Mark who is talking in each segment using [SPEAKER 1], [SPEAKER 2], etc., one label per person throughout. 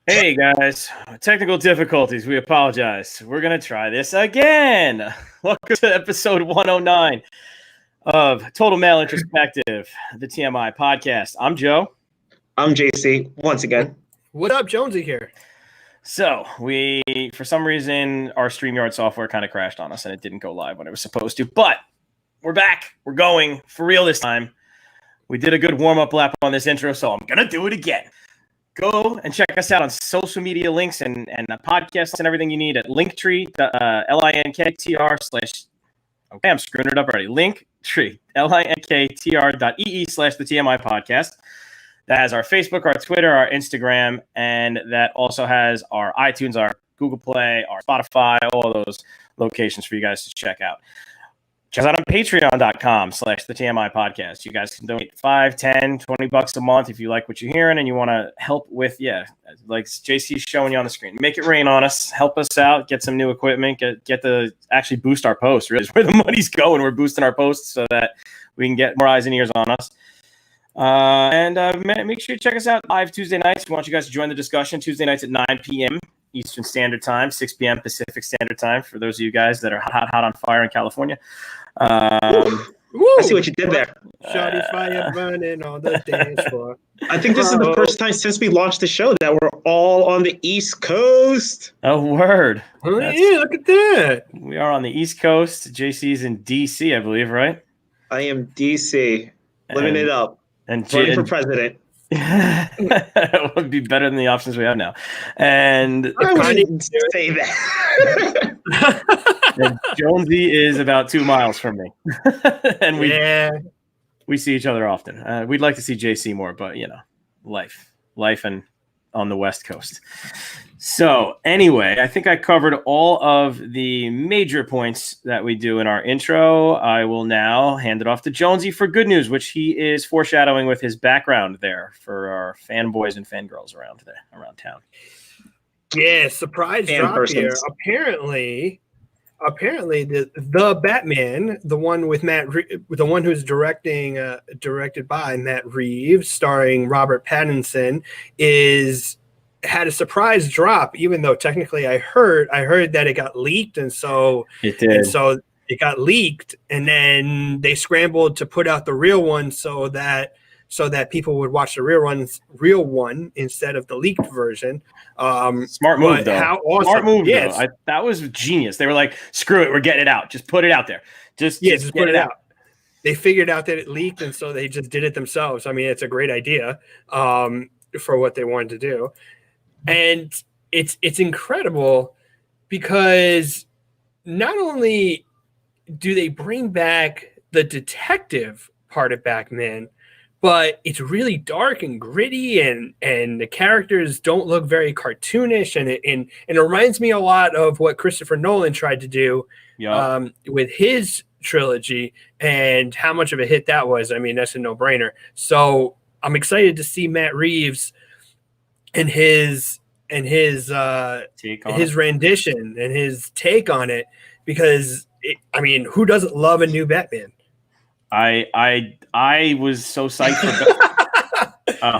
[SPEAKER 1] Hey guys, technical difficulties. We apologize. We're going to try this again. Welcome to episode 109 of Total Male Introspective, the TMi podcast. I'm Joe.
[SPEAKER 2] I'm JC once again.
[SPEAKER 3] What up, Jonesy here?
[SPEAKER 1] So for some reason, our StreamYard software kind of crashed on us and it didn't go live when it was supposed to, but we're back. We're going for real this time. We did a good warm-up lap on this intro, so I'm going to do it again. Go and check us out on social media links and podcasts and everything you need at Linktree, linktr/ okay, I'm screwing it up already. Linktree, linktr.ee/the TMi podcast. That has our Facebook, our Twitter, our Instagram, and that also has our iTunes, our Google Play, our Spotify, all of those locations for you guys to check out. Check us out on patreon.com/the TMi podcast. You guys can donate $5, $10, $20 a month if you like what you're hearing and you want to help with, like JC's showing you on the screen. Make it rain on us. Help us out. Get some new equipment. Get to actually boost our posts. Really, is where the money's going. We're boosting our posts so that we can get more eyes and ears on us. And make sure you check us out live Tuesday nights. We want you guys to join the discussion Tuesday nights at 9 p.m. Eastern Standard Time, 6 p.m. Pacific Standard Time for those of you guys that are hot on fire in California.
[SPEAKER 2] I see what you did there.
[SPEAKER 3] Shawty fire burning on the dance floor.
[SPEAKER 2] I think this is the first time since we launched the show that we're all on the East Coast.
[SPEAKER 1] Oh, word.
[SPEAKER 3] Oh, yeah, look at that.
[SPEAKER 1] We are on the East Coast. JC's in D.C., I believe, right?
[SPEAKER 2] I am D.C. living it up.
[SPEAKER 1] And
[SPEAKER 2] running for president.
[SPEAKER 1] It would be better than the options we have now. And
[SPEAKER 2] I wouldn't say that.
[SPEAKER 1] And Jonesy is about 2 miles from me. And we see each other often. We'd like to see JC more, but life and on the West Coast. So anyway, I think I covered all of the major points that we do in our intro. I will now hand it off to Jonesy for good news, which he is foreshadowing with his background there for our fanboys and fangirls around town.
[SPEAKER 3] Yeah, surprise drop here. Apparently, the Batman, the one with the one who's directed by Matt Reeves, starring Robert Pattinson, had a surprise drop. Even though technically, I heard that it got leaked, and so
[SPEAKER 1] it did.
[SPEAKER 3] And so it got leaked, and then they scrambled to put out the real one so that people would watch the real one instead of the leaked version.
[SPEAKER 1] Smart move, though.
[SPEAKER 3] How awesome.
[SPEAKER 1] Smart move,
[SPEAKER 3] yes.
[SPEAKER 1] though. That was genius. They were like, screw it, we're getting it out. Just put it out there. Just
[SPEAKER 3] put it out. They figured out that it leaked, and so they just did it themselves. I mean, it's a great idea for what they wanted to do. And it's incredible because not only do they bring back the detective part of Batman, but it's really dark and gritty, and the characters don't look very cartoonish, and it reminds me a lot of what Christopher Nolan tried to do with his trilogy, and how much of a hit that was. I mean, that's a no-brainer. So I'm excited to see Matt Reeves and his rendition and his take on it, because who doesn't love a new Batman?
[SPEAKER 1] I was so psyched for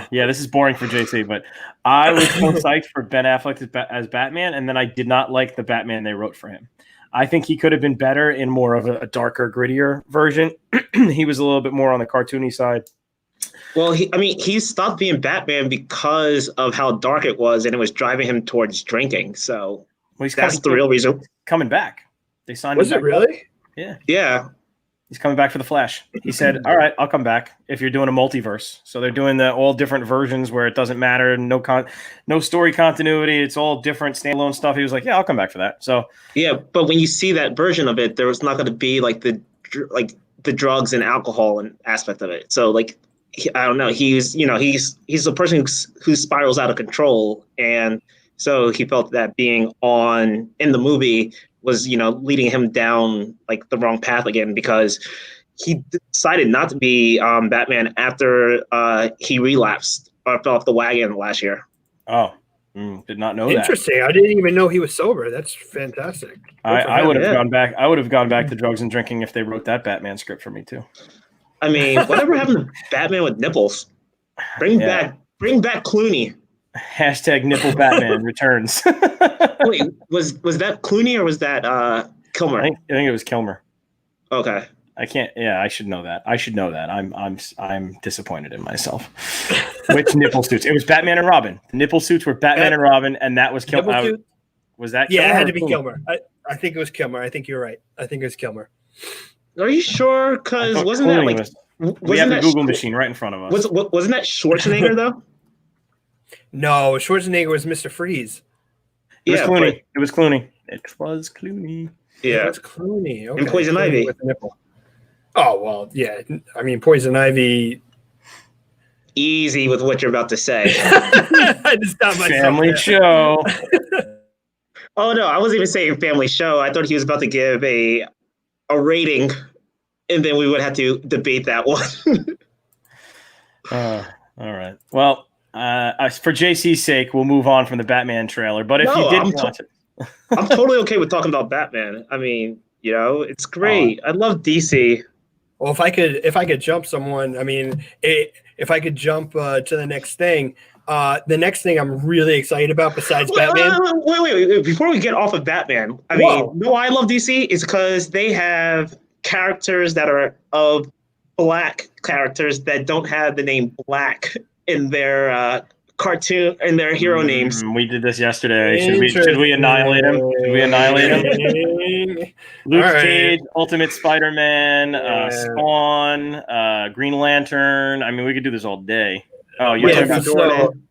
[SPEAKER 1] this is boring for JC, but I was so psyched for Ben Affleck as Batman, and then I did not like the Batman they wrote for him. I think he could have been better in more of a darker, grittier version. He was a little bit more on the cartoony side.
[SPEAKER 2] Well, he stopped being Batman because of how dark it was, and it was driving him towards drinking. So that's the real reason.
[SPEAKER 1] Coming back. They signed him.
[SPEAKER 3] Was it really?
[SPEAKER 1] Yeah.
[SPEAKER 2] Yeah.
[SPEAKER 1] He's coming back for the Flash. He said, all right, I'll come back if you're doing a multiverse. So they're doing all different versions where it doesn't matter. No story continuity. It's all different standalone stuff. He was like, yeah, I'll come back for that. So
[SPEAKER 2] yeah, but when you see that version of it, there was not going to be the drugs and alcohol and aspect of it. So I don't know. He's a person who spirals out of control. And so he felt that being in the movie was, leading him down the wrong path again, because he decided not to be Batman after he relapsed or fell off the wagon last year.
[SPEAKER 1] Oh, did not know that.
[SPEAKER 3] Interesting. I didn't even know he was sober. That's fantastic.
[SPEAKER 1] I would have gone back. I would have gone back to drugs and drinking if they wrote that Batman script for me too.
[SPEAKER 2] I mean, whatever happened to Batman with nipples? Bring back Clooney.
[SPEAKER 1] Hashtag nipple Batman returns.
[SPEAKER 2] Wait, was that Clooney or was that Kilmer?
[SPEAKER 1] I think it was Kilmer.
[SPEAKER 2] Okay.
[SPEAKER 1] I can't. Yeah, I should know that. I'm disappointed in myself. Which nipple suits? It was Batman and Robin. The nipple suits were Batman and Robin, and that was Kilmer. Was that?
[SPEAKER 3] Yeah,
[SPEAKER 1] Kilmer
[SPEAKER 3] it had to be Kilmer. I think it was Kilmer. I think you're right. I think it was Kilmer.
[SPEAKER 2] Are you sure? Because wasn't
[SPEAKER 1] Clooney
[SPEAKER 2] that like
[SPEAKER 1] we have the Google machine right in front of us.
[SPEAKER 2] Wasn't that Schwarzenegger though?
[SPEAKER 3] No, Schwarzenegger was Mr. Freeze.
[SPEAKER 1] It was Clooney. It was Clooney. It was Clooney.
[SPEAKER 2] Yeah,
[SPEAKER 3] it was Clooney. Okay.
[SPEAKER 2] And Poison
[SPEAKER 3] Clooney
[SPEAKER 2] Ivy.
[SPEAKER 3] with the nipple. Oh well, yeah. I mean, Poison Ivy.
[SPEAKER 2] Easy with what you're about to say.
[SPEAKER 3] I just stopped myself.
[SPEAKER 1] Family show.
[SPEAKER 2] Oh no, I wasn't even saying family show. I thought he was about to give a rating, and then we would have to debate that one.
[SPEAKER 1] All right. Well, for JC's sake, we'll move on from the Batman trailer. But if you didn't watch it,
[SPEAKER 2] I'm totally okay with talking about Batman. I mean, it's great. I love DC.
[SPEAKER 3] Well, if I could jump someone, I mean, if I could jump to the next thing, the next thing I'm really excited about besides Batman.
[SPEAKER 2] Wait. Before we get off of Batman, I love DC is because they have characters that are of black characters that don't have the name Black in their cartoon and their hero names.
[SPEAKER 1] We did this yesterday. Should we annihilate him? Should we annihilate him? Luke Cage, Ultimate Spider-Man, Spawn, Green Lantern. I mean, we could do this all day. Oh, you're talking about
[SPEAKER 2] Jordan.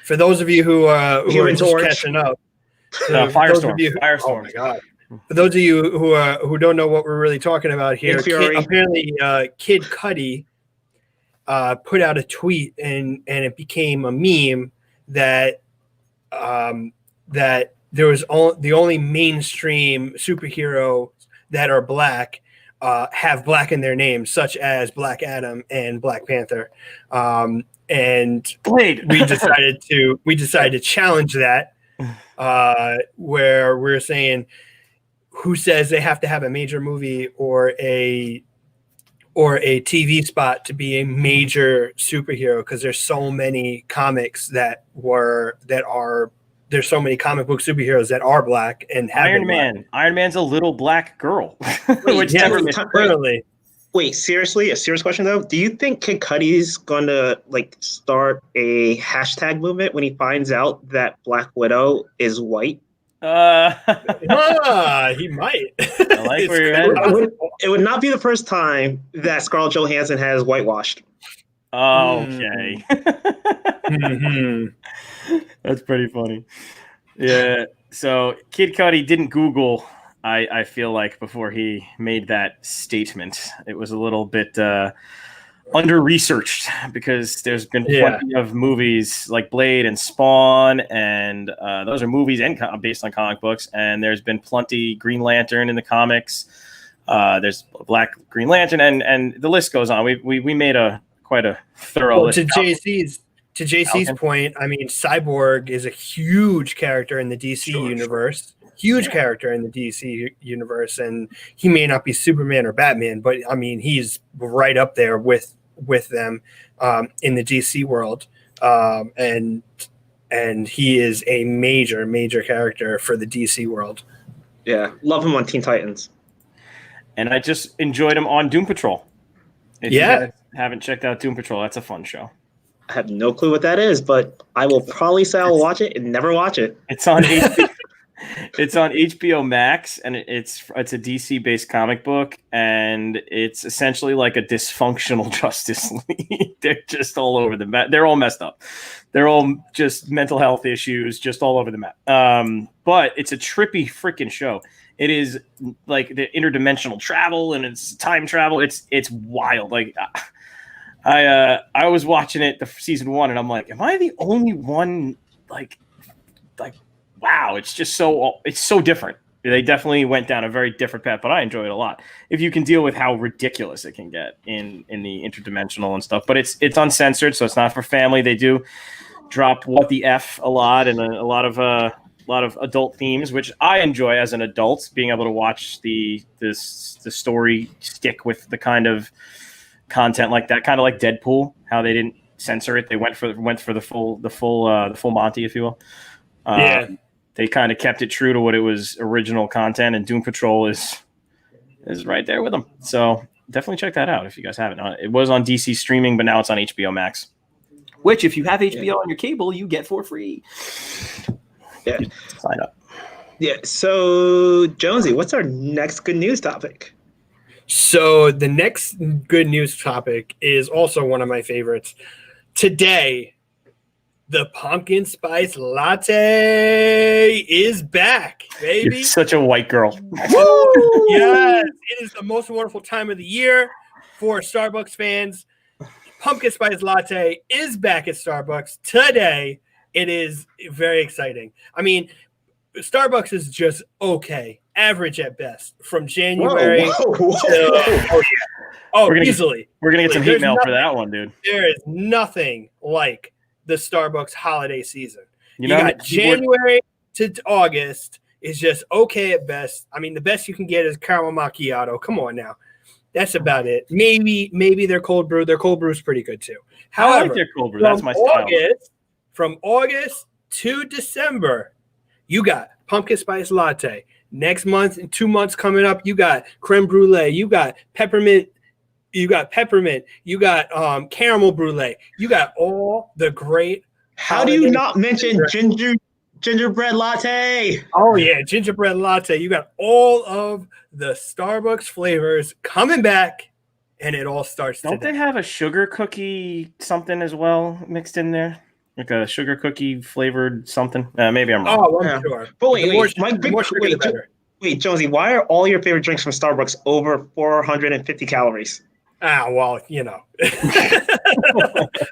[SPEAKER 3] For those of you who are just catching up,
[SPEAKER 1] Firestorm.
[SPEAKER 3] Oh my God. For those of you who don't know what we're really talking about here, apparently Kid Cudi put out a tweet and it became a meme that that there was the only mainstream superhero that are black have black in their names, such as Black Adam and Black Panther. And
[SPEAKER 1] Blade.
[SPEAKER 3] we decided to challenge that, where we're saying, who says they have to have a major movie or a TV spot to be a major superhero? Because there's so many comics there's so many comic book superheroes that are black and have
[SPEAKER 1] Iron Man. Black. Iron Man's a little black girl.
[SPEAKER 2] Wait, seriously? A serious question though. Do you think Kid Cudi's gonna start a hashtag movement when he finds out that Black Widow is white?
[SPEAKER 3] He might.
[SPEAKER 1] I like where you're at.
[SPEAKER 2] It would not be the first time that Scarlett Johansson has whitewashed.
[SPEAKER 1] Okay. That's pretty funny. Yeah. So Kid Cudi didn't Google, I feel like, before he made that statement. It was a little bit under-researched because there's been plenty of movies like Blade and Spawn, and those are movies and based on comic books, and there's been plenty Green Lantern in the comics. There's Black Green Lantern, and the list goes on. We made quite a thorough list.
[SPEAKER 3] To JC's point, I mean, Cyborg is a huge character in the DC universe. Huge character in the DC universe, and he may not be Superman or Batman, but I mean, he's right up there with them in the DC world, and he is a major character for the DC world.
[SPEAKER 2] Yeah, love him on Teen Titans,
[SPEAKER 1] and I just enjoyed him on Doom Patrol. If you guys haven't checked out Doom Patrol, that's a fun show.
[SPEAKER 2] I have no clue what that is, but I will probably say I'll watch it and never watch it.
[SPEAKER 1] It's on HBO. It's on HBO Max, and it's a DC-based comic book, and it's essentially like a dysfunctional Justice League. They're just all over the map. They're all messed up. They're all just mental health issues, just all over the map. But it's a trippy freaking show. It is like the interdimensional travel, and it's time travel. It's wild. Like I was watching it, the season 1, and I'm like, am I the only one like? Wow, it's so different. They definitely went down a very different path, but I enjoy it a lot. If you can deal with how ridiculous it can get in the interdimensional and stuff, but it's uncensored, so it's not for family. They do drop what the F a lot and a lot of adult themes, which I enjoy as an adult, being able to watch the story stick with the kind of content like that, kind of like Deadpool, how they didn't censor it. They went for the full Monty, if you will. They kind of kept it true to what it was original content, and Doom Patrol is right there with them. So definitely check that out if you guys haven't. It was on DC streaming, but now it's on HBO Max, which if you have HBO on your cable, you get for free.
[SPEAKER 2] Yeah,
[SPEAKER 1] sign up.
[SPEAKER 2] Yeah. So Jonesy, what's our next good news topic?
[SPEAKER 3] So the next good news topic is also one of my favorites. Today, the pumpkin spice latte is back, baby.
[SPEAKER 1] You're such a white girl.
[SPEAKER 3] Woo! Yes, it is the most wonderful time of the year for Starbucks fans. Pumpkin spice latte is back at Starbucks today. It is very exciting. I mean, Starbucks is just okay, average at best from January. Easily.
[SPEAKER 1] We're gonna get some hate mail for that one, dude.
[SPEAKER 3] There is nothing like the Starbucks holiday season. You got January to August is just okay at best. I mean, the best you can get is caramel macchiato. Come on now. That's about it. Maybe their cold brew. Their cold brew is pretty good too. However,
[SPEAKER 1] I like their cold brew. That's my style.
[SPEAKER 3] From August to December, you got pumpkin spice latte. Next month and 2 months coming up, you got creme brulee. You got peppermint. You got caramel brulee. You got all the great.
[SPEAKER 2] How do you not mention gingerbread latte?
[SPEAKER 3] Oh yeah, gingerbread latte. You got all of the Starbucks flavors coming back, and it all starts.
[SPEAKER 1] Don't they have a sugar cookie something as well mixed in there? Like a sugar cookie flavored something? Maybe I'm wrong.
[SPEAKER 3] Oh, I'm sure.
[SPEAKER 2] But wait, Jonesy, why are all your favorite drinks from Starbucks over 450 calories?
[SPEAKER 3] Well,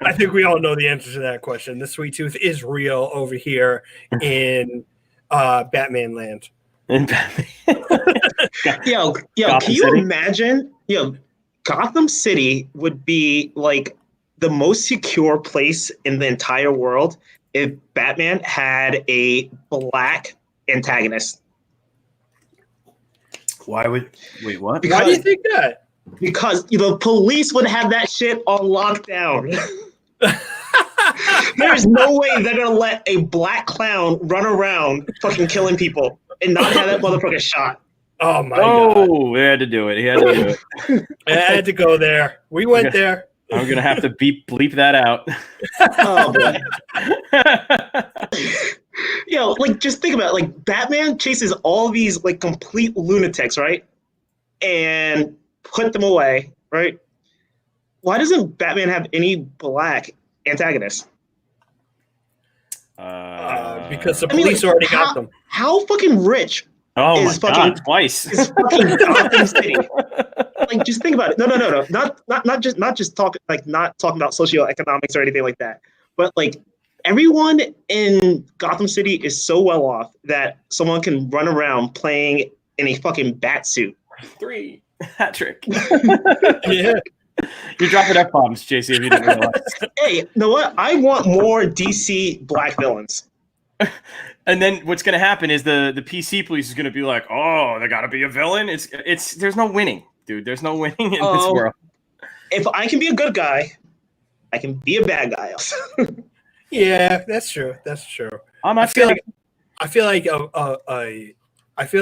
[SPEAKER 3] I think we all know the answer to that question. The sweet tooth is real over here in Batman land.
[SPEAKER 1] In Batman.
[SPEAKER 2] Yo, can you imagine? Gotham City would be like the most secure place in the entire world if Batman had a black antagonist.
[SPEAKER 1] Wait, what?
[SPEAKER 3] Why do you think that?
[SPEAKER 2] Because the police would have that shit on lockdown. There's no way they're gonna let a black clown run around fucking killing people and not have that motherfucker shot.
[SPEAKER 3] Oh my god!
[SPEAKER 1] Oh, he had to do it. I
[SPEAKER 3] had to go there. We went there.
[SPEAKER 1] I'm gonna have to bleep that out.
[SPEAKER 2] Oh boy. Just think about it. Like, Batman chases all these complete lunatics, right? And put them away, right? Why doesn't Batman have any black antagonists?
[SPEAKER 3] Because the police already got them.
[SPEAKER 2] How fucking rich?
[SPEAKER 1] Oh my god! Twice.
[SPEAKER 2] Is fucking Gotham City. Just think about it. No. Not just talking not talking about socioeconomics or anything like that. But everyone in Gotham City is so well off that someone can run around playing in a fucking bat suit.
[SPEAKER 1] 3 hat trick.
[SPEAKER 3] Yeah.
[SPEAKER 1] You're dropping F-bombs, JC, if you didn't realize.
[SPEAKER 2] Hey, you know what? I want more DC black villains.
[SPEAKER 1] And then what's going to happen is the PC police is going to be like, oh, there got to be a villain. It's there's no winning, dude. There's no winning in this world.
[SPEAKER 2] If I can be a good guy, I can be a bad guy also.
[SPEAKER 3] Yeah, that's true. I feel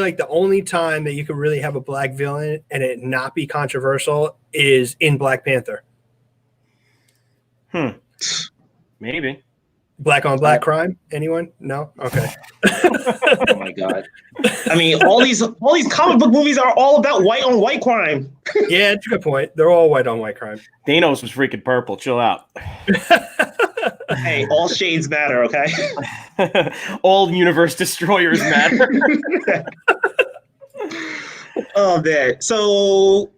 [SPEAKER 3] like the only time that you could really have a black villain and it not be controversial is in Black Panther.
[SPEAKER 1] Maybe.
[SPEAKER 3] Black on black crime? Anyone? No? Okay.
[SPEAKER 2] Oh my god. I mean, all these comic book movies are all about white on white crime.
[SPEAKER 3] Yeah, it's a good point. They're all white on white crime.
[SPEAKER 1] Thanos was freaking purple. Chill out.
[SPEAKER 2] Hey, all shades matter, okay?
[SPEAKER 1] All universe destroyers matter.
[SPEAKER 2] Oh man. So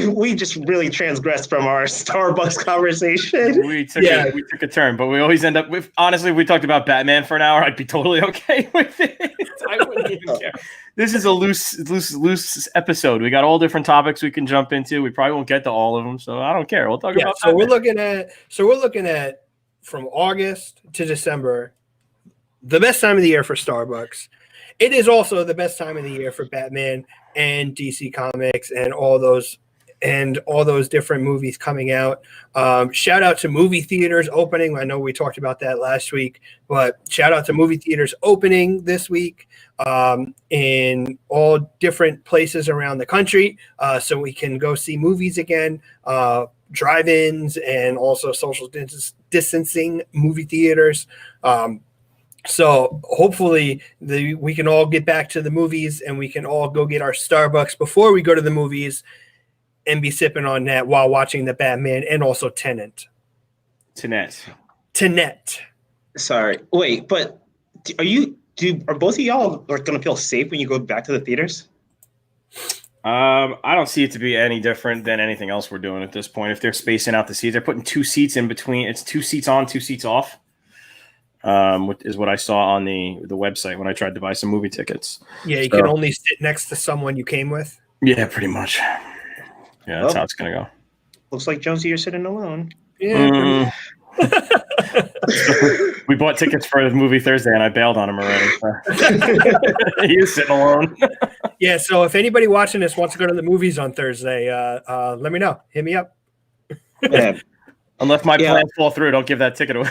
[SPEAKER 2] we just really transgressed from our Starbucks conversation.
[SPEAKER 1] We took a turn, but we always end up with, honestly, if we talked about Batman for an hour, I'd be totally okay with it. I wouldn't even care. This is a loose episode. We got all different topics we can jump into. We probably won't get to all of them, so I don't care. We'll talk about
[SPEAKER 3] so Batman. We're looking at from August to December, the best time of the year for Starbucks. It is also the best time of the year for Batman and DC Comics and all those and all those different movies coming out. Shout out to movie theaters opening. I know we talked about that last week, but shout out to movie theaters opening this week in all different places around the country, so we can go see movies again, drive-ins, and also social distancing movie theaters. So hopefully we can all get back to the movies, and we can all go get our Starbucks before we go to the movies and be sipping on that while watching the Batman and also Tenet.
[SPEAKER 2] Sorry. Wait, but are both of y'all going to feel safe when you go back to the theaters?
[SPEAKER 1] I don't see it to be any different than anything else we're doing at this point. If they're spacing out the seats, they're putting 2 seats in between. It's 2 seats on, 2 seats off. Is what I saw on the website when I tried to buy some movie tickets.
[SPEAKER 3] Yeah, you can only sit next to someone you came with.
[SPEAKER 1] Yeah, pretty much. Yeah, that's how it's gonna go.
[SPEAKER 2] Looks like Jonesy, you're sitting alone.
[SPEAKER 3] Yeah.
[SPEAKER 1] We bought tickets for the movie Thursday, and I bailed on him already. So. He was sitting alone.
[SPEAKER 3] Yeah. So if anybody watching this wants to go to the movies on Thursday, let me know. Hit me up.
[SPEAKER 2] Yeah.
[SPEAKER 1] Unless my plans fall through, don't give that ticket away.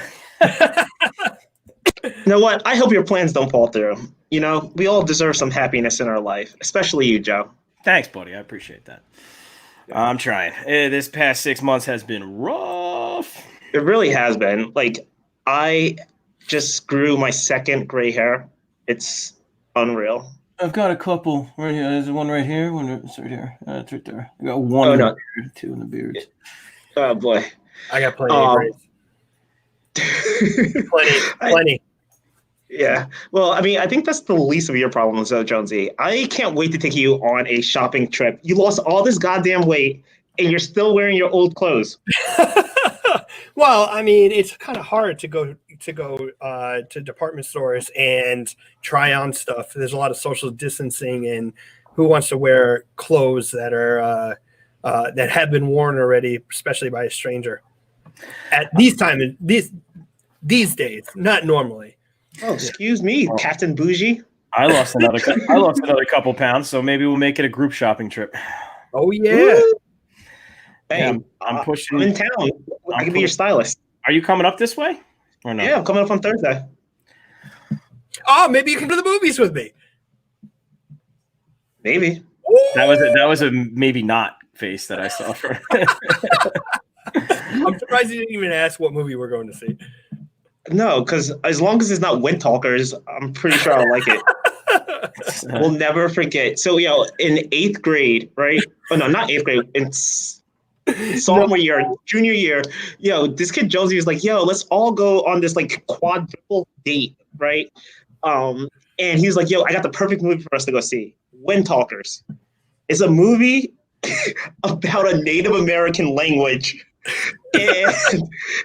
[SPEAKER 2] You know what? I hope your plans don't fall through. You know, we all deserve some happiness in our life, especially you, Joe.
[SPEAKER 1] Thanks, buddy. I appreciate that. I'm trying. This past 6 months has been rough.
[SPEAKER 2] It really has been. Like, I just grew my second gray hair. It's unreal.
[SPEAKER 1] I've got a couple right here. There's one right here. It's right here. It's right there. I got one in the beard, 2 in the beard.
[SPEAKER 2] Oh, boy.
[SPEAKER 3] I got plenty of braids. Plenty.
[SPEAKER 2] Yeah. Well, I mean, I think that's the least of your problems, though, Jonesy. I can't wait to take you on a shopping trip. You lost all this goddamn weight, and you're still wearing your old clothes.
[SPEAKER 3] Well, I mean, it's kind of hard to go to department stores and try on stuff. There's a lot of social distancing, and who wants to wear clothes that are that have been worn already, especially by a stranger. At these days, not normally.
[SPEAKER 2] Oh, excuse me, Captain Bougie.
[SPEAKER 1] I lost another couple pounds, so maybe we'll make it a group shopping trip.
[SPEAKER 3] Oh yeah.
[SPEAKER 2] Woo! Hey,
[SPEAKER 1] yeah, I'm pushing.
[SPEAKER 2] I'm in town. I can be your stylist.
[SPEAKER 1] Are you coming up this way or no?
[SPEAKER 2] Yeah, I'm coming up on Thursday.
[SPEAKER 3] Oh, maybe you can go to the movies with me.
[SPEAKER 2] Maybe.
[SPEAKER 1] That was a maybe not face that I saw for.
[SPEAKER 3] I'm surprised you didn't even ask what movie we're going to see.
[SPEAKER 2] No, because as long as it's not Wind Talkers, I'm pretty sure I'll like it. We'll never forget. So, in 8th grade, right? Oh, no, not 8th grade. In sophomore year, junior year, this kid Josie was like, let's all go on this like quadruple date, right? And he's like, I got the perfect movie for us to go see. Wind Talkers. It's a movie about a Native American language. And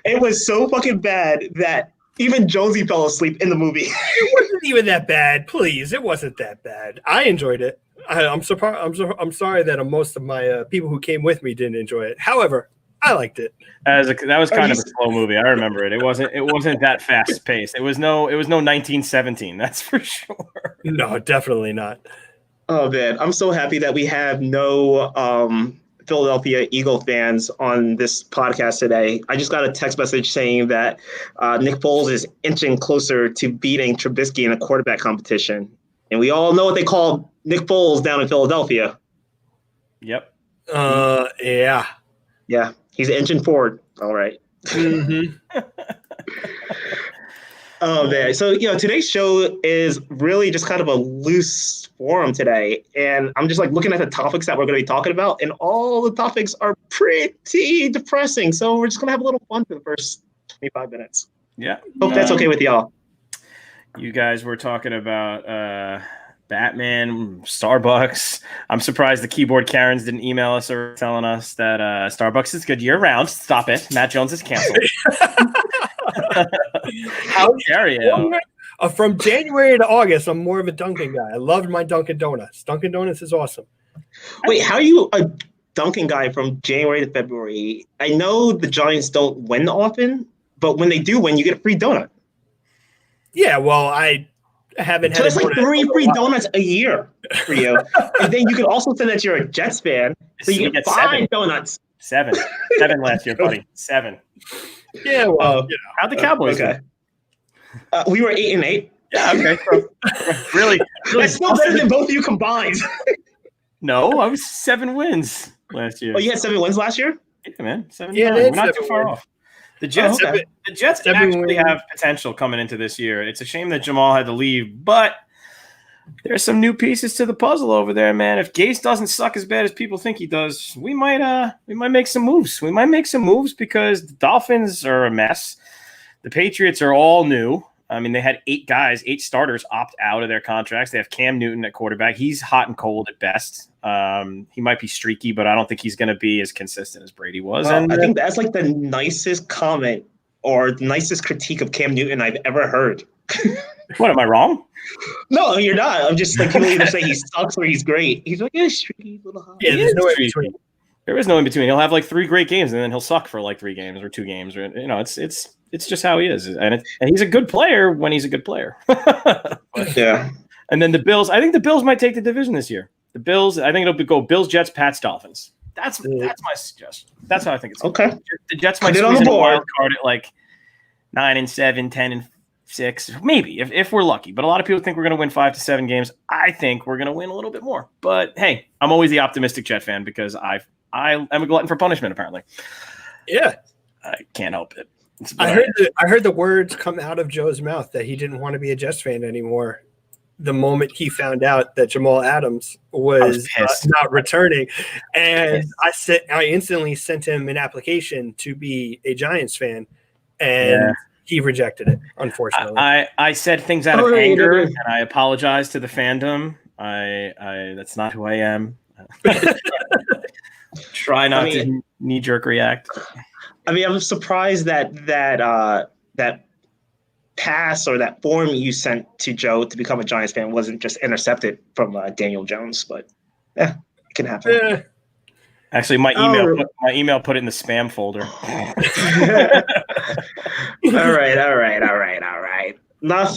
[SPEAKER 2] it was so fucking bad that even Jonesy fell asleep in the movie.
[SPEAKER 3] It wasn't even that bad. Please, it wasn't that bad. I enjoyed it. I'm surprised. I'm sorry that most of my people who came with me didn't enjoy it. However, I liked it.
[SPEAKER 1] That was kind of a slow movie. I remember it. It wasn't that fast paced. It was no 1917. That's for sure.
[SPEAKER 3] No, definitely not.
[SPEAKER 2] Oh man, I'm so happy that we have no Philadelphia Eagle fans on this podcast today. I just got a text message saying that Nick Foles is inching closer to beating Trubisky in a quarterback competition. And we all know what they call Nick Foles down in Philadelphia.
[SPEAKER 1] Yep.
[SPEAKER 3] Yeah.
[SPEAKER 2] Yeah, he's inching forward. All right.
[SPEAKER 3] Mm-hmm.
[SPEAKER 2] Oh man, so today's show is really just kind of a loose forum today, and I'm just like looking at the topics that we're going to be talking about, and all the topics are pretty depressing. So we're just going to have a little fun for the first 25 minutes.
[SPEAKER 1] Yeah.
[SPEAKER 2] Hope that's okay with y'all.
[SPEAKER 1] You guys were talking about Batman, Starbucks. I'm surprised the keyboard Karens didn't email us or telling us that Starbucks is good year round. Stop it. Matt Jones is canceled. How dare you?
[SPEAKER 3] From January to August, I'm more of a Dunkin' guy. I loved my Dunkin' Donuts. Dunkin' Donuts is awesome.
[SPEAKER 2] Wait, how are you a Dunkin' guy from January to February? I know the Giants don't win often, but when they do win, you get a free donut.
[SPEAKER 3] Yeah, well, haven't
[SPEAKER 2] So
[SPEAKER 3] had
[SPEAKER 2] that's
[SPEAKER 3] a
[SPEAKER 2] like
[SPEAKER 3] donut
[SPEAKER 2] 3
[SPEAKER 3] in a
[SPEAKER 2] free
[SPEAKER 3] while.
[SPEAKER 2] donuts a year for you. And then you can also say that you're a Jets fan. So
[SPEAKER 1] We
[SPEAKER 2] you get
[SPEAKER 1] get
[SPEAKER 2] 5
[SPEAKER 1] 7.
[SPEAKER 2] donuts.
[SPEAKER 1] 7 last year, buddy. 7.
[SPEAKER 3] Yeah, well,
[SPEAKER 2] Oh,
[SPEAKER 1] How'd the Cowboys
[SPEAKER 2] okay.
[SPEAKER 1] do?
[SPEAKER 2] We were 8-8.
[SPEAKER 1] Yeah, okay. So, really
[SPEAKER 2] That's still better than both of you combined.
[SPEAKER 1] No, I was 7 wins last year.
[SPEAKER 2] Oh, you had 7 wins last year?
[SPEAKER 1] Yeah, man. 7
[SPEAKER 3] Yeah,
[SPEAKER 1] 9.
[SPEAKER 3] they had
[SPEAKER 1] We're not
[SPEAKER 3] 7
[SPEAKER 1] too far
[SPEAKER 3] wins.
[SPEAKER 1] off. The Jets,
[SPEAKER 2] okay.
[SPEAKER 1] the Jets
[SPEAKER 3] 7
[SPEAKER 1] actually
[SPEAKER 3] wins.
[SPEAKER 1] have potential coming into this year. It's a shame that Jamal had to leave, but there's some new pieces to the puzzle over there, man. If Gase doesn't suck as bad as people think he does, we might make some moves. We might make some moves because the Dolphins are a mess. The Patriots are all new. I mean, they had 8 starters opt out of their contracts. They have Cam Newton at quarterback. He's hot and cold at best. He might be streaky, but I don't think he's going to be as consistent as Brady was.
[SPEAKER 2] Well,
[SPEAKER 1] And
[SPEAKER 2] I think that's like the nicest comment or the nicest critique of Cam Newton I've ever heard.
[SPEAKER 1] what, am I wrong?
[SPEAKER 2] No, you're not. I'm just like, people either say he sucks or he's great. He's like, yeah, streaky, little hot.
[SPEAKER 3] Yeah,
[SPEAKER 1] He
[SPEAKER 3] there's
[SPEAKER 1] is
[SPEAKER 3] no in
[SPEAKER 1] streaky.
[SPEAKER 3] between.
[SPEAKER 1] There is no in between. He'll have like 3 great games and then he'll suck for like 3 games or 2 games. Or it's just how he is. And he's a good player when he's a good player.
[SPEAKER 2] Yeah.
[SPEAKER 1] And then the Bills. I think the Bills might take the division this year. The Bills. I think it'll go Bills, Jets, Pats, Dolphins. That's my suggestion. That's how I think it's going.
[SPEAKER 2] Okay.
[SPEAKER 1] The Jets might
[SPEAKER 2] Put it on
[SPEAKER 1] squeeze
[SPEAKER 2] the
[SPEAKER 1] in a
[SPEAKER 2] board.
[SPEAKER 1] wild card at like 9-7, 10-6, maybe if we're lucky. But a lot of people think we're going to win 5 to 7 games. I think we're going to win a little bit more. But hey, I'm always the optimistic Jet fan because I am a glutton for punishment. Apparently,
[SPEAKER 3] Yeah,
[SPEAKER 1] I can't help it.
[SPEAKER 3] I heard the words come out of Joe's mouth that he didn't want to be a Jets fan anymore the moment he found out that Jamal Adams was
[SPEAKER 1] pissed.
[SPEAKER 3] not returning. And I instantly sent him an application to be a Giants fan, and he rejected it, unfortunately.
[SPEAKER 1] I said things out of anger, and I apologize to the fandom. I that's not who I am. Try not to knee-jerk react.
[SPEAKER 2] I mean, I'm surprised that pass or that form you sent to Joe to become a Giants fan wasn't just intercepted from Daniel Jones, but yeah, it can happen.
[SPEAKER 3] Yeah.
[SPEAKER 1] Actually, my email put it in the spam folder.
[SPEAKER 2] All right.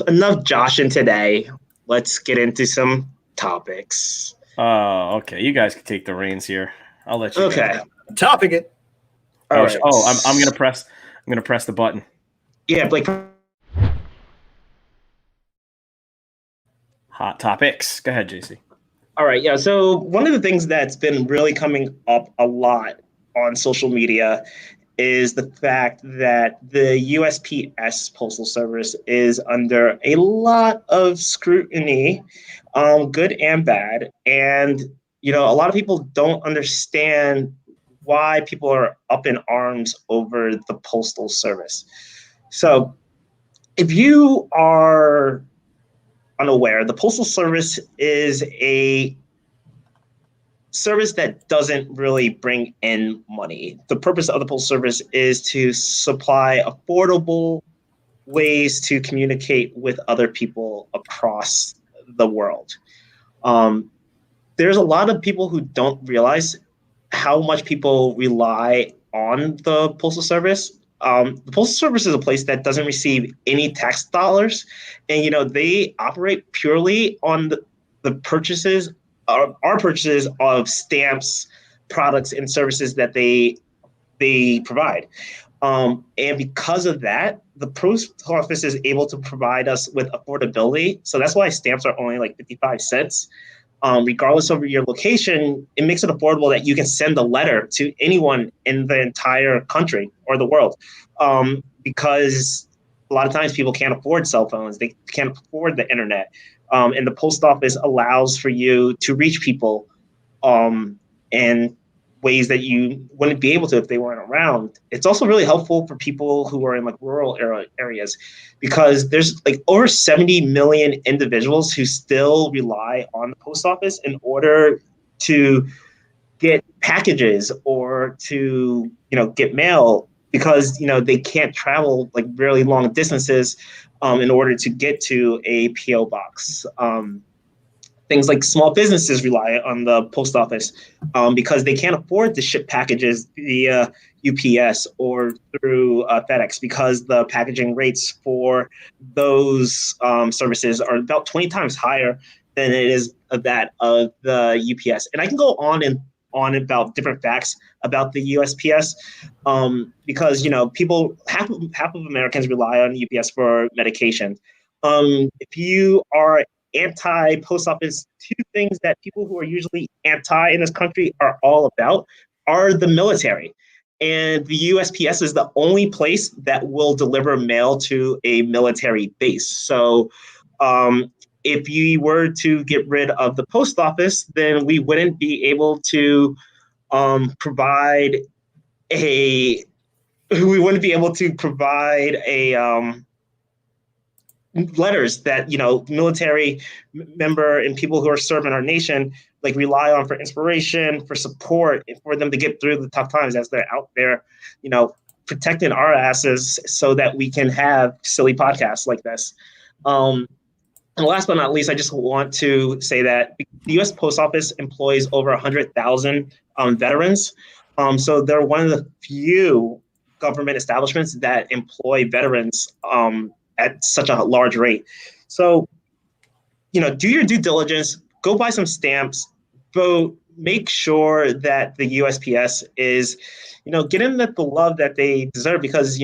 [SPEAKER 2] Enough joshing today. Let's get into some topics.
[SPEAKER 1] Oh, okay. You guys can take the reins here. I'll let you.
[SPEAKER 2] Okay.
[SPEAKER 3] Topic it.
[SPEAKER 2] All right.
[SPEAKER 1] I'm gonna press the button.
[SPEAKER 2] Yeah, Blake.
[SPEAKER 1] Hot topics. Go ahead, JC.
[SPEAKER 2] All right. Yeah. So one of the things that's been really coming up a lot on social media is the fact that the USPS Postal Service is under a lot of scrutiny, good and bad. And, a lot of people don't understand why people are up in arms over the Postal Service. So if you are unaware, the Postal Service is a service that doesn't really bring in money. The purpose of the Postal Service is to supply affordable ways to communicate with other people across the world. There's a lot of people who don't realize how much people rely on the Postal Service. The Postal Service is a place that doesn't receive any tax dollars, and they operate purely on the purchases, our purchases of stamps, products, and services that they provide. And because of that, the post office is able to provide us with affordability. So that's why stamps are only like 55 cents. Regardless of your location, it makes it affordable that you can send a letter to anyone in the entire country or the world. Because a lot of times people can't afford cell phones, they can't afford the internet. And the post office allows for you to reach people in ways that you wouldn't be able to if they weren't around. It's also really helpful for people who are in like rural areas, because there's like over 70 million individuals who still rely on the post office in order to get packages or to get mail, because they can't travel like really long distances in order to get to a PO box. things like small businesses rely on the post office because they can't afford to ship packages via UPS or through FedEx because the packaging rates for those services are about 20 times higher than it is of that of the UPS. And I can go on and on about different facts about the USPS because people half of Americans rely on UPS for medication. If you are anti-post office, two things that people who are usually anti in this country are all about are the military. And the USPS is the only place that will deliver mail to a military base. So if you were to get rid of the post office, then we wouldn't be able to provide a letters that military member and people who are serving our nation like rely on for inspiration, for support, and for them to get through the tough times as they're out there protecting our asses so that we can have silly podcasts like this. And last but not least, I just want to say that the U.S. Post Office employs over 100,000 veterans. So they're one of the few government establishments that employ veterans at such a large rate. So, do your due diligence, go buy some stamps, vote, make sure that the USPS is, getting the love that they deserve because,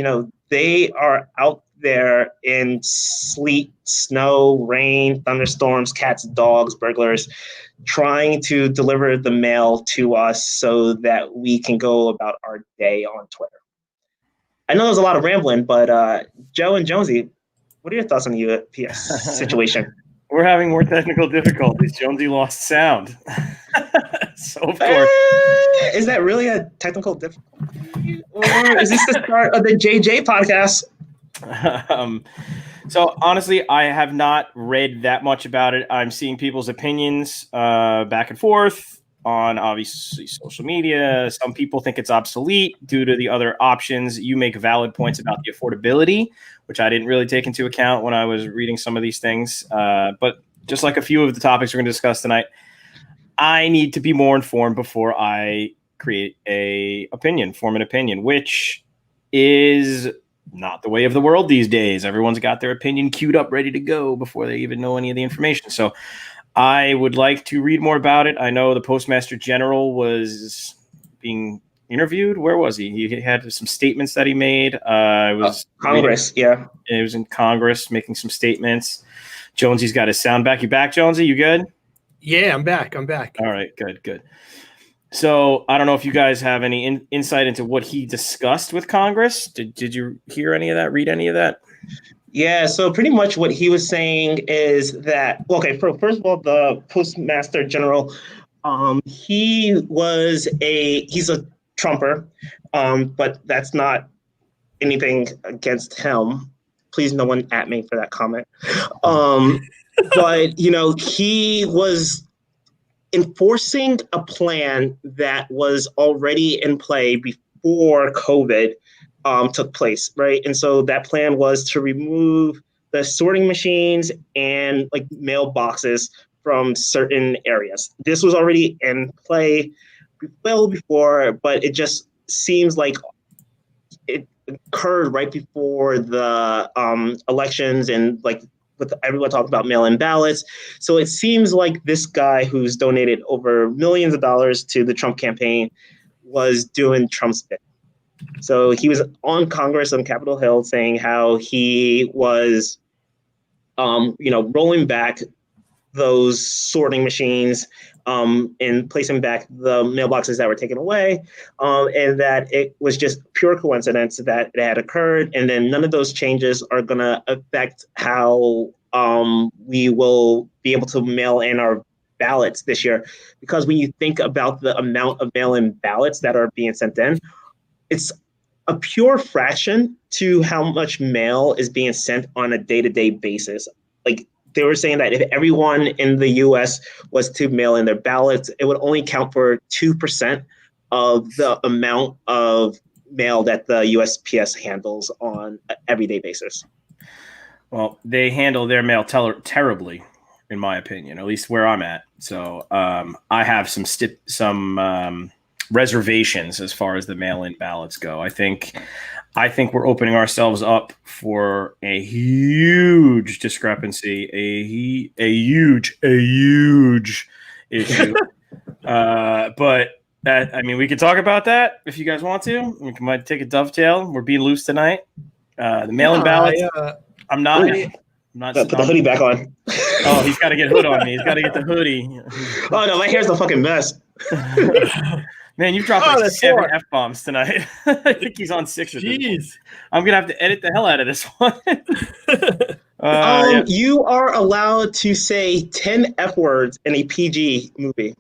[SPEAKER 2] they are out there in sleet, snow, rain, thunderstorms, cats, dogs, burglars, trying to deliver the mail to us so that we can go about our day on Twitter. I know there's a lot of rambling, but Joe and Jonesy, what are your thoughts on the UPS situation?
[SPEAKER 1] We're having more technical difficulties. Jonesy lost sound. So, of course.
[SPEAKER 2] Is that really a technical difficulty? Or is this the start of the JJ podcast?
[SPEAKER 1] So honestly, I have not read that much about it. I'm seeing people's opinions back and forth on obviously social media. Some people think it's obsolete due to the other options. You make valid points about the affordability, which I didn't really take into account when I was reading some of these things. But just like a few of the topics we're going to discuss tonight, I need to be more informed before I create form an opinion, which is not the way of the world these days. Everyone's got their opinion queued up, ready to go before they even know any of the information. So I would like to read more about it. I know the Postmaster General was being interviewed. Where was he? He had some statements that he made. It was
[SPEAKER 2] Congress, yeah.
[SPEAKER 1] It was in Congress making some statements. Jonesy's got his sound back. You back, Jonesy? You good?
[SPEAKER 3] Yeah, I'm back.
[SPEAKER 1] All right, good. So I don't know if you guys have any insight into what he discussed with Congress. Did you hear any of that? Read any of that?
[SPEAKER 2] Yeah, so pretty much what he was saying is that, first of all, the Postmaster General, he's a Trumper, but that's not anything against him. Please, no one at me for that comment. But, he was enforcing a plan that was already in play before COVID took place, right? And so that plan was to remove the sorting machines and like mailboxes from certain areas. This was already in play well before, but it just seems like it occurred right before the elections and like with everyone talking about mail-in ballots. So it seems like this guy who's donated over millions of dollars to the Trump campaign was doing Trump's bit. So he was on Congress on Capitol Hill saying how he was, rolling back those sorting machines and placing back the mailboxes that were taken away, and that it was just pure coincidence that it had occurred. And then none of those changes are going to affect how we will be able to mail in our ballots this year. Because when you think about the amount of mail-in ballots that are being sent in, it's a pure fraction to how much mail is being sent on a day-to-day basis. Like, they were saying that if everyone in the U.S. was to mail in their ballots, it would only count for 2% of the amount of mail that the USPS handles on an everyday basis.
[SPEAKER 1] Well, they handle their mail terribly. in my opinion, at least where I'm at. So I have some reservations as far as the mail-in ballots go. I think we're opening ourselves up for a huge discrepancy, a huge issue. But that, I mean, we could talk about that if you guys want to. We might take a dovetail. We're being loose tonight. The mail-in ballots. I'm not.
[SPEAKER 2] Put the hoodie back on.
[SPEAKER 1] Oh, he's got to get hood on me. He's got to get the hoodie.
[SPEAKER 2] Oh no, my hair's a fucking mess.
[SPEAKER 1] Man, you've dropped like 7 F-bombs tonight. I think he's on 6 of them. Jeez. I'm gonna have to edit the hell out of this one.
[SPEAKER 2] Yeah. You are allowed to say 10 F words in a PG movie.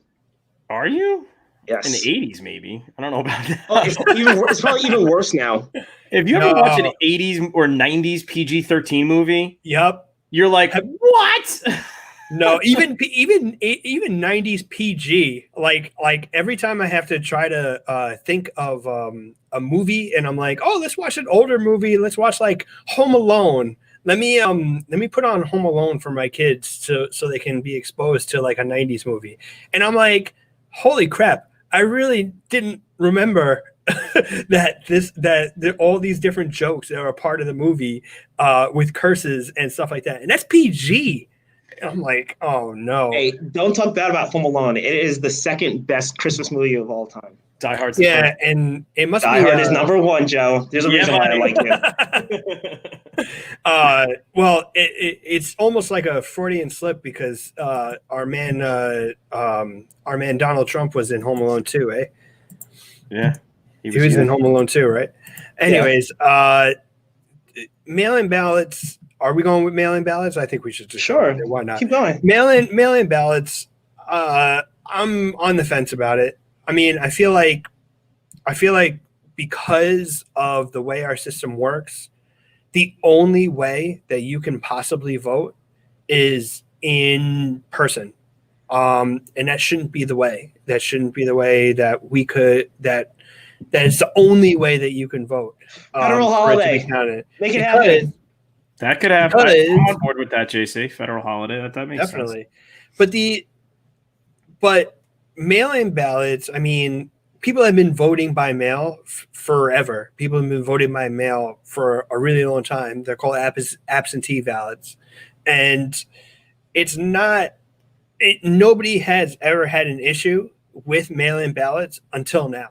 [SPEAKER 1] Are you?
[SPEAKER 2] Yes.
[SPEAKER 1] In the 80s, maybe. I don't know about that.
[SPEAKER 2] Oh, it's probably even worse now.
[SPEAKER 1] If you ever watch an 80s or 90s PG-13 movie,
[SPEAKER 3] yep,
[SPEAKER 1] you're like, what?
[SPEAKER 3] No, even 90s PG. Like every time I have to try to think of a movie, and I'm like, oh, let's watch an older movie. Let's watch like Home Alone. Let me put on Home Alone for my kids so they can be exposed to like a 90s movie. And I'm like, holy crap, I really didn't remember that all these different jokes that are a part of the movie with curses and stuff like that. And that's PG. And I'm like, oh no.
[SPEAKER 2] Hey, don't talk bad about Home Alone. It is the second best Christmas movie of all time.
[SPEAKER 1] Die Hard's
[SPEAKER 3] and it must
[SPEAKER 2] Die Hard is number one, Joe. There's a reason why I like
[SPEAKER 3] it. Well, it's almost like a Freudian slip because our man Donald Trump was in Home Alone 2, eh?
[SPEAKER 1] Yeah.
[SPEAKER 3] He was in Home Alone 2, right? Anyways, mail-in ballots. Are we going with mail-in ballots? I think we should just
[SPEAKER 2] sure.
[SPEAKER 3] Why not?
[SPEAKER 2] Keep going.
[SPEAKER 3] Mail-in ballots. I'm on the fence about it. I mean, I feel like because of the way our system works, the only way that you can possibly vote is in person. And that shouldn't be the way. That shouldn't be the way that we could that is the I'm
[SPEAKER 2] Federal holiday. Make it happen.
[SPEAKER 1] That could happen. I'm on board with that, JC. Federal holiday. That makes
[SPEAKER 3] definitely.
[SPEAKER 1] sense.
[SPEAKER 3] But mail-in ballots, I mean, people have been voting by mail forever. People have been voting by mail for a really long time. They're called absentee ballots. And it's not nobody has ever had an issue with mail-in ballots until now.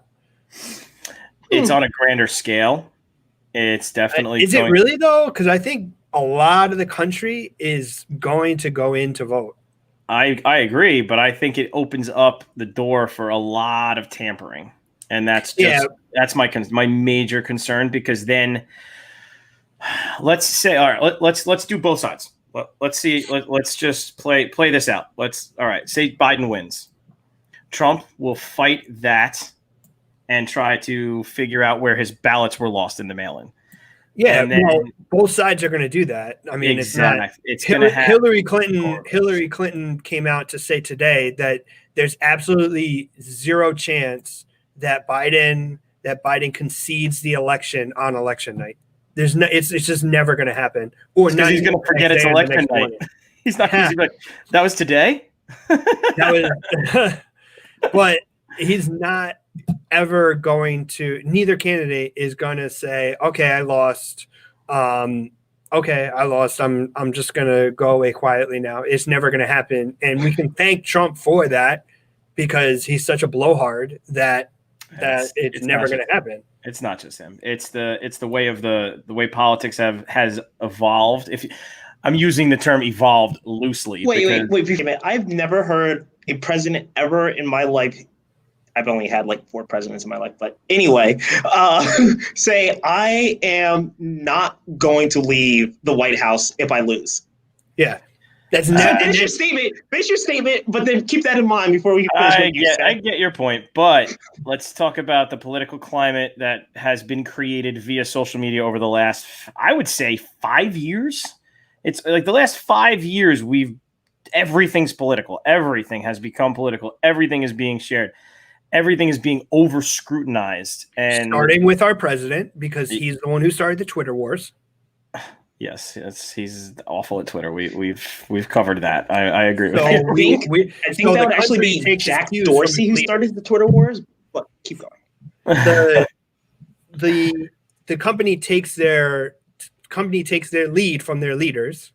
[SPEAKER 1] It's on a grander scale. It's definitely.
[SPEAKER 3] Is it really though? Because I think a lot of the country is going to go in to vote.
[SPEAKER 1] I agree, but I think it opens up the door for a lot of tampering, and that's that's my major concern. Because then, let's say, all right, let's do both sides. Let's see. Let's just play this out. All right. Say Biden wins, Trump will fight that and try to figure out where his ballots were lost in the mail-in.
[SPEAKER 3] Yeah, both sides are going to do that. I mean,
[SPEAKER 1] exactly.
[SPEAKER 3] It's going to happen. Hillary Clinton came out to say today that there's absolutely zero chance that Biden concedes the election on election night. There's no. It's just never going to happen. Or
[SPEAKER 1] not. He's going to forget it's election night. He's not going to be like, that was today.
[SPEAKER 3] But he's not ever going to. Neither candidate is going to say, "Okay, I lost. Okay, I lost. I'm just going to go away quietly now." It's never going to happen, and we can thank Trump for that because he's such a blowhard that it's never going to happen.
[SPEAKER 1] It's not just him. It's the way of the way politics has evolved. I'm using the term evolved loosely.
[SPEAKER 2] Wait a minute. I've never heard a president ever in my life. I've only had like 4 presidents in my life, but anyway, say I am not going to leave the White House if I lose.
[SPEAKER 3] Yeah.
[SPEAKER 2] That's your statement. Finish your statement, but then keep that in mind before we finish.
[SPEAKER 1] I get your point, but let's talk about the political climate that has been created via social media over the last, I would say, 5 years. It's like the last 5 years, everything's political. Everything has become political. Everything is being shared. Everything is being over scrutinized, and
[SPEAKER 3] starting with our president because he's the one who started the Twitter wars.
[SPEAKER 1] Yes, he's awful at Twitter. We've covered that. I agree with
[SPEAKER 3] So
[SPEAKER 1] you.
[SPEAKER 2] I think that would actually be Jack Dorsey who started the Twitter wars. But keep going.
[SPEAKER 3] The company takes their lead from their leaders.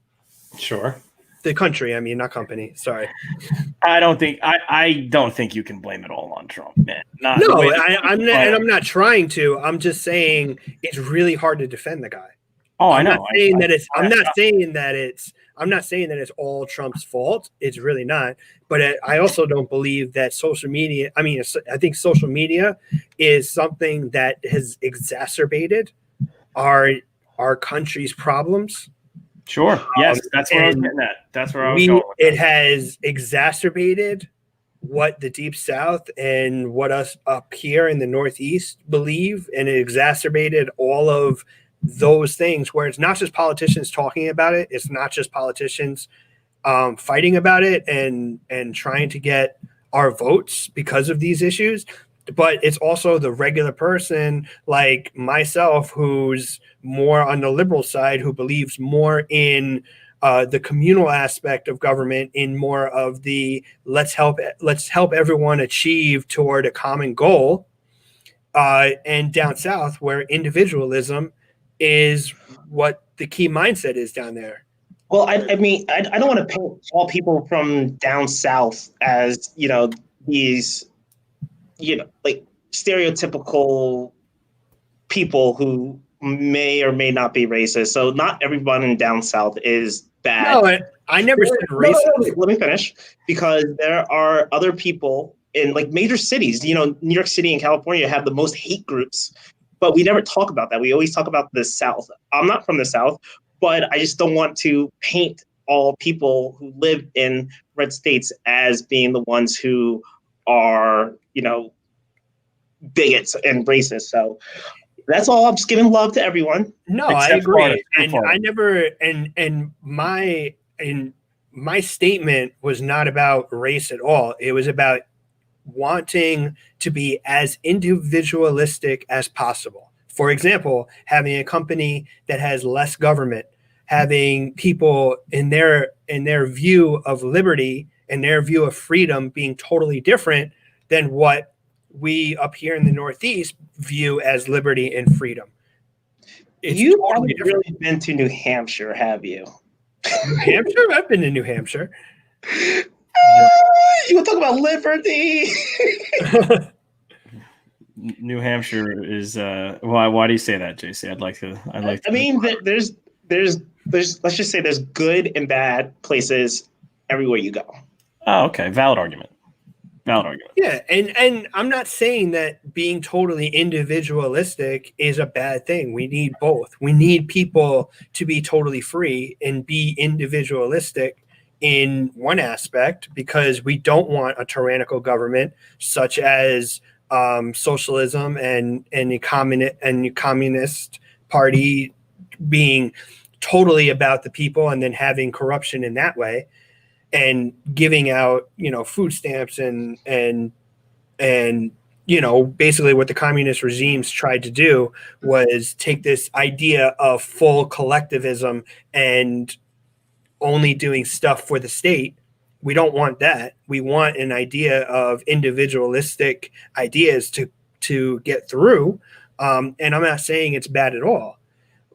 [SPEAKER 1] Sure.
[SPEAKER 3] The country, I mean, not company. Sorry.
[SPEAKER 1] I don't think you can blame it all on Trump, man.
[SPEAKER 3] I'm not trying to. I'm just saying it's really hard to defend the guy.
[SPEAKER 1] Oh, I know.
[SPEAKER 3] I'm not saying that it's all Trump's fault. It's really not. But I also don't believe that social media. I mean, I think social media is something that has exacerbated our country's problems.
[SPEAKER 1] Sure. Yes, that's where I was getting at. That's where I was going.
[SPEAKER 3] It has exacerbated what the Deep South and what us up here in the Northeast believe, and it exacerbated all of those things where it's not just politicians talking about it. It's not just politicians fighting about it and trying to get our votes because of these issues, but it's also the regular person like myself who's more on the liberal side, who believes more in the communal aspect of government, in more of the let's help everyone achieve toward a common goal, and down south where individualism is what the key mindset is down there.
[SPEAKER 2] Well, I mean, I don't want to paint all people from down south as, these, like stereotypical people who may or may not be racist. So not everyone in down south is bad.
[SPEAKER 3] No, I never said racist.
[SPEAKER 2] No, let me finish. Because there are other people in like major cities, New York City and California have the most hate groups, but we never talk about that. We always talk about the South. I'm not from the South, but I just don't want to paint all people who live in red states as being the ones who are, bigots and racist. So that's all. I'm just giving love to everyone.
[SPEAKER 3] No, I agree. And I never, and my statement was not about race at all. It was about wanting to be as individualistic as possible. For example, having a company that has less government, having people in their view of liberty and their view of freedom being totally different than what we up here in the Northeast view as liberty and freedom.
[SPEAKER 2] You haven't really been to New Hampshire, have you?
[SPEAKER 3] New Hampshire? I've been to New Hampshire.
[SPEAKER 2] You want to talk about liberty?
[SPEAKER 1] New Hampshire is why do you say that, JC? I'd like to.
[SPEAKER 2] I mean, there's let's just say there's good and bad places everywhere you go.
[SPEAKER 1] Oh, okay. Valid argument.
[SPEAKER 3] Yeah, and I'm not saying that being totally individualistic is a bad thing. We need both. We need people to be totally free and be individualistic in one aspect, because we don't want a tyrannical government such as socialism and the communist party being totally about the people and then having corruption in that way, and giving out, food stamps and basically what the communist regimes tried to do was take this idea of full collectivism and only doing stuff for the state. We don't want that. We want an idea of individualistic ideas to get through. And I'm not saying it's bad at all.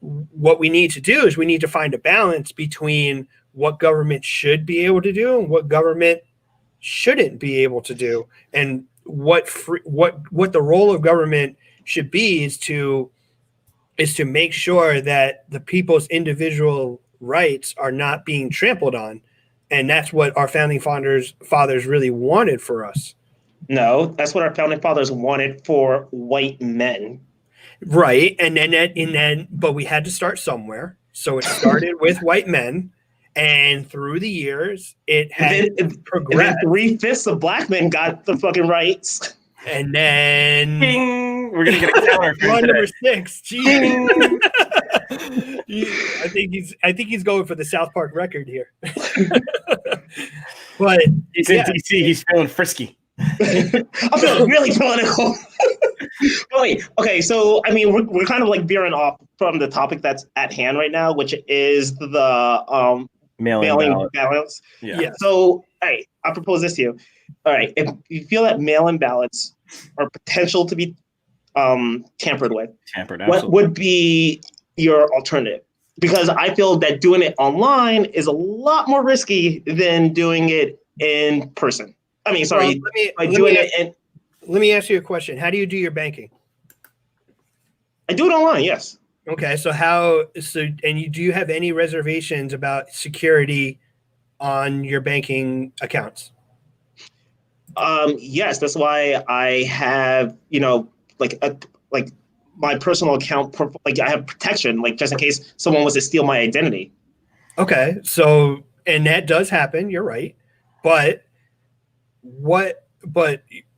[SPEAKER 3] What we need to do is we need to find a balance between what government should be able to do and what government shouldn't be able to do, and what the role of government should be is to make sure that the people's individual rights are not being trampled on, and that's what our founding fathers really wanted for us.
[SPEAKER 2] No, that's what our founding fathers wanted for white men.
[SPEAKER 3] Right, and then but we had to start somewhere, so it started with white men. And through the years, it has progressed.
[SPEAKER 2] 3/5 of black men got the fucking rights.
[SPEAKER 3] And then
[SPEAKER 1] Ding! We're gonna get a counter.
[SPEAKER 3] number 6. Jeez. I think he's going for the South Park record here. But
[SPEAKER 1] he's in DC. He's feeling frisky.
[SPEAKER 2] I'm feeling really political. But wait, okay, so I mean, we're kind of like veering off from the topic that's at hand right now, which is the
[SPEAKER 1] Mail-in
[SPEAKER 2] ballots.
[SPEAKER 1] Yeah.
[SPEAKER 3] Yes.
[SPEAKER 2] So, all right, I propose this to you. All right, if you feel that mail-in ballots are potential to be tampered with,
[SPEAKER 1] Tampered.
[SPEAKER 2] what
[SPEAKER 1] Absolutely.
[SPEAKER 2] would be your alternative? Because I feel that doing it online is a lot more risky than doing it in person. I mean, sorry,
[SPEAKER 3] Let me ask you a question. How do you do your banking?
[SPEAKER 2] I do it online, yes.
[SPEAKER 3] Okay, so do you have any reservations about security on your banking accounts?
[SPEAKER 2] Yes, that's why I have, like my personal account, like I have protection, like just in case someone was to steal my identity.
[SPEAKER 3] Okay, so and that does happen. You're right, but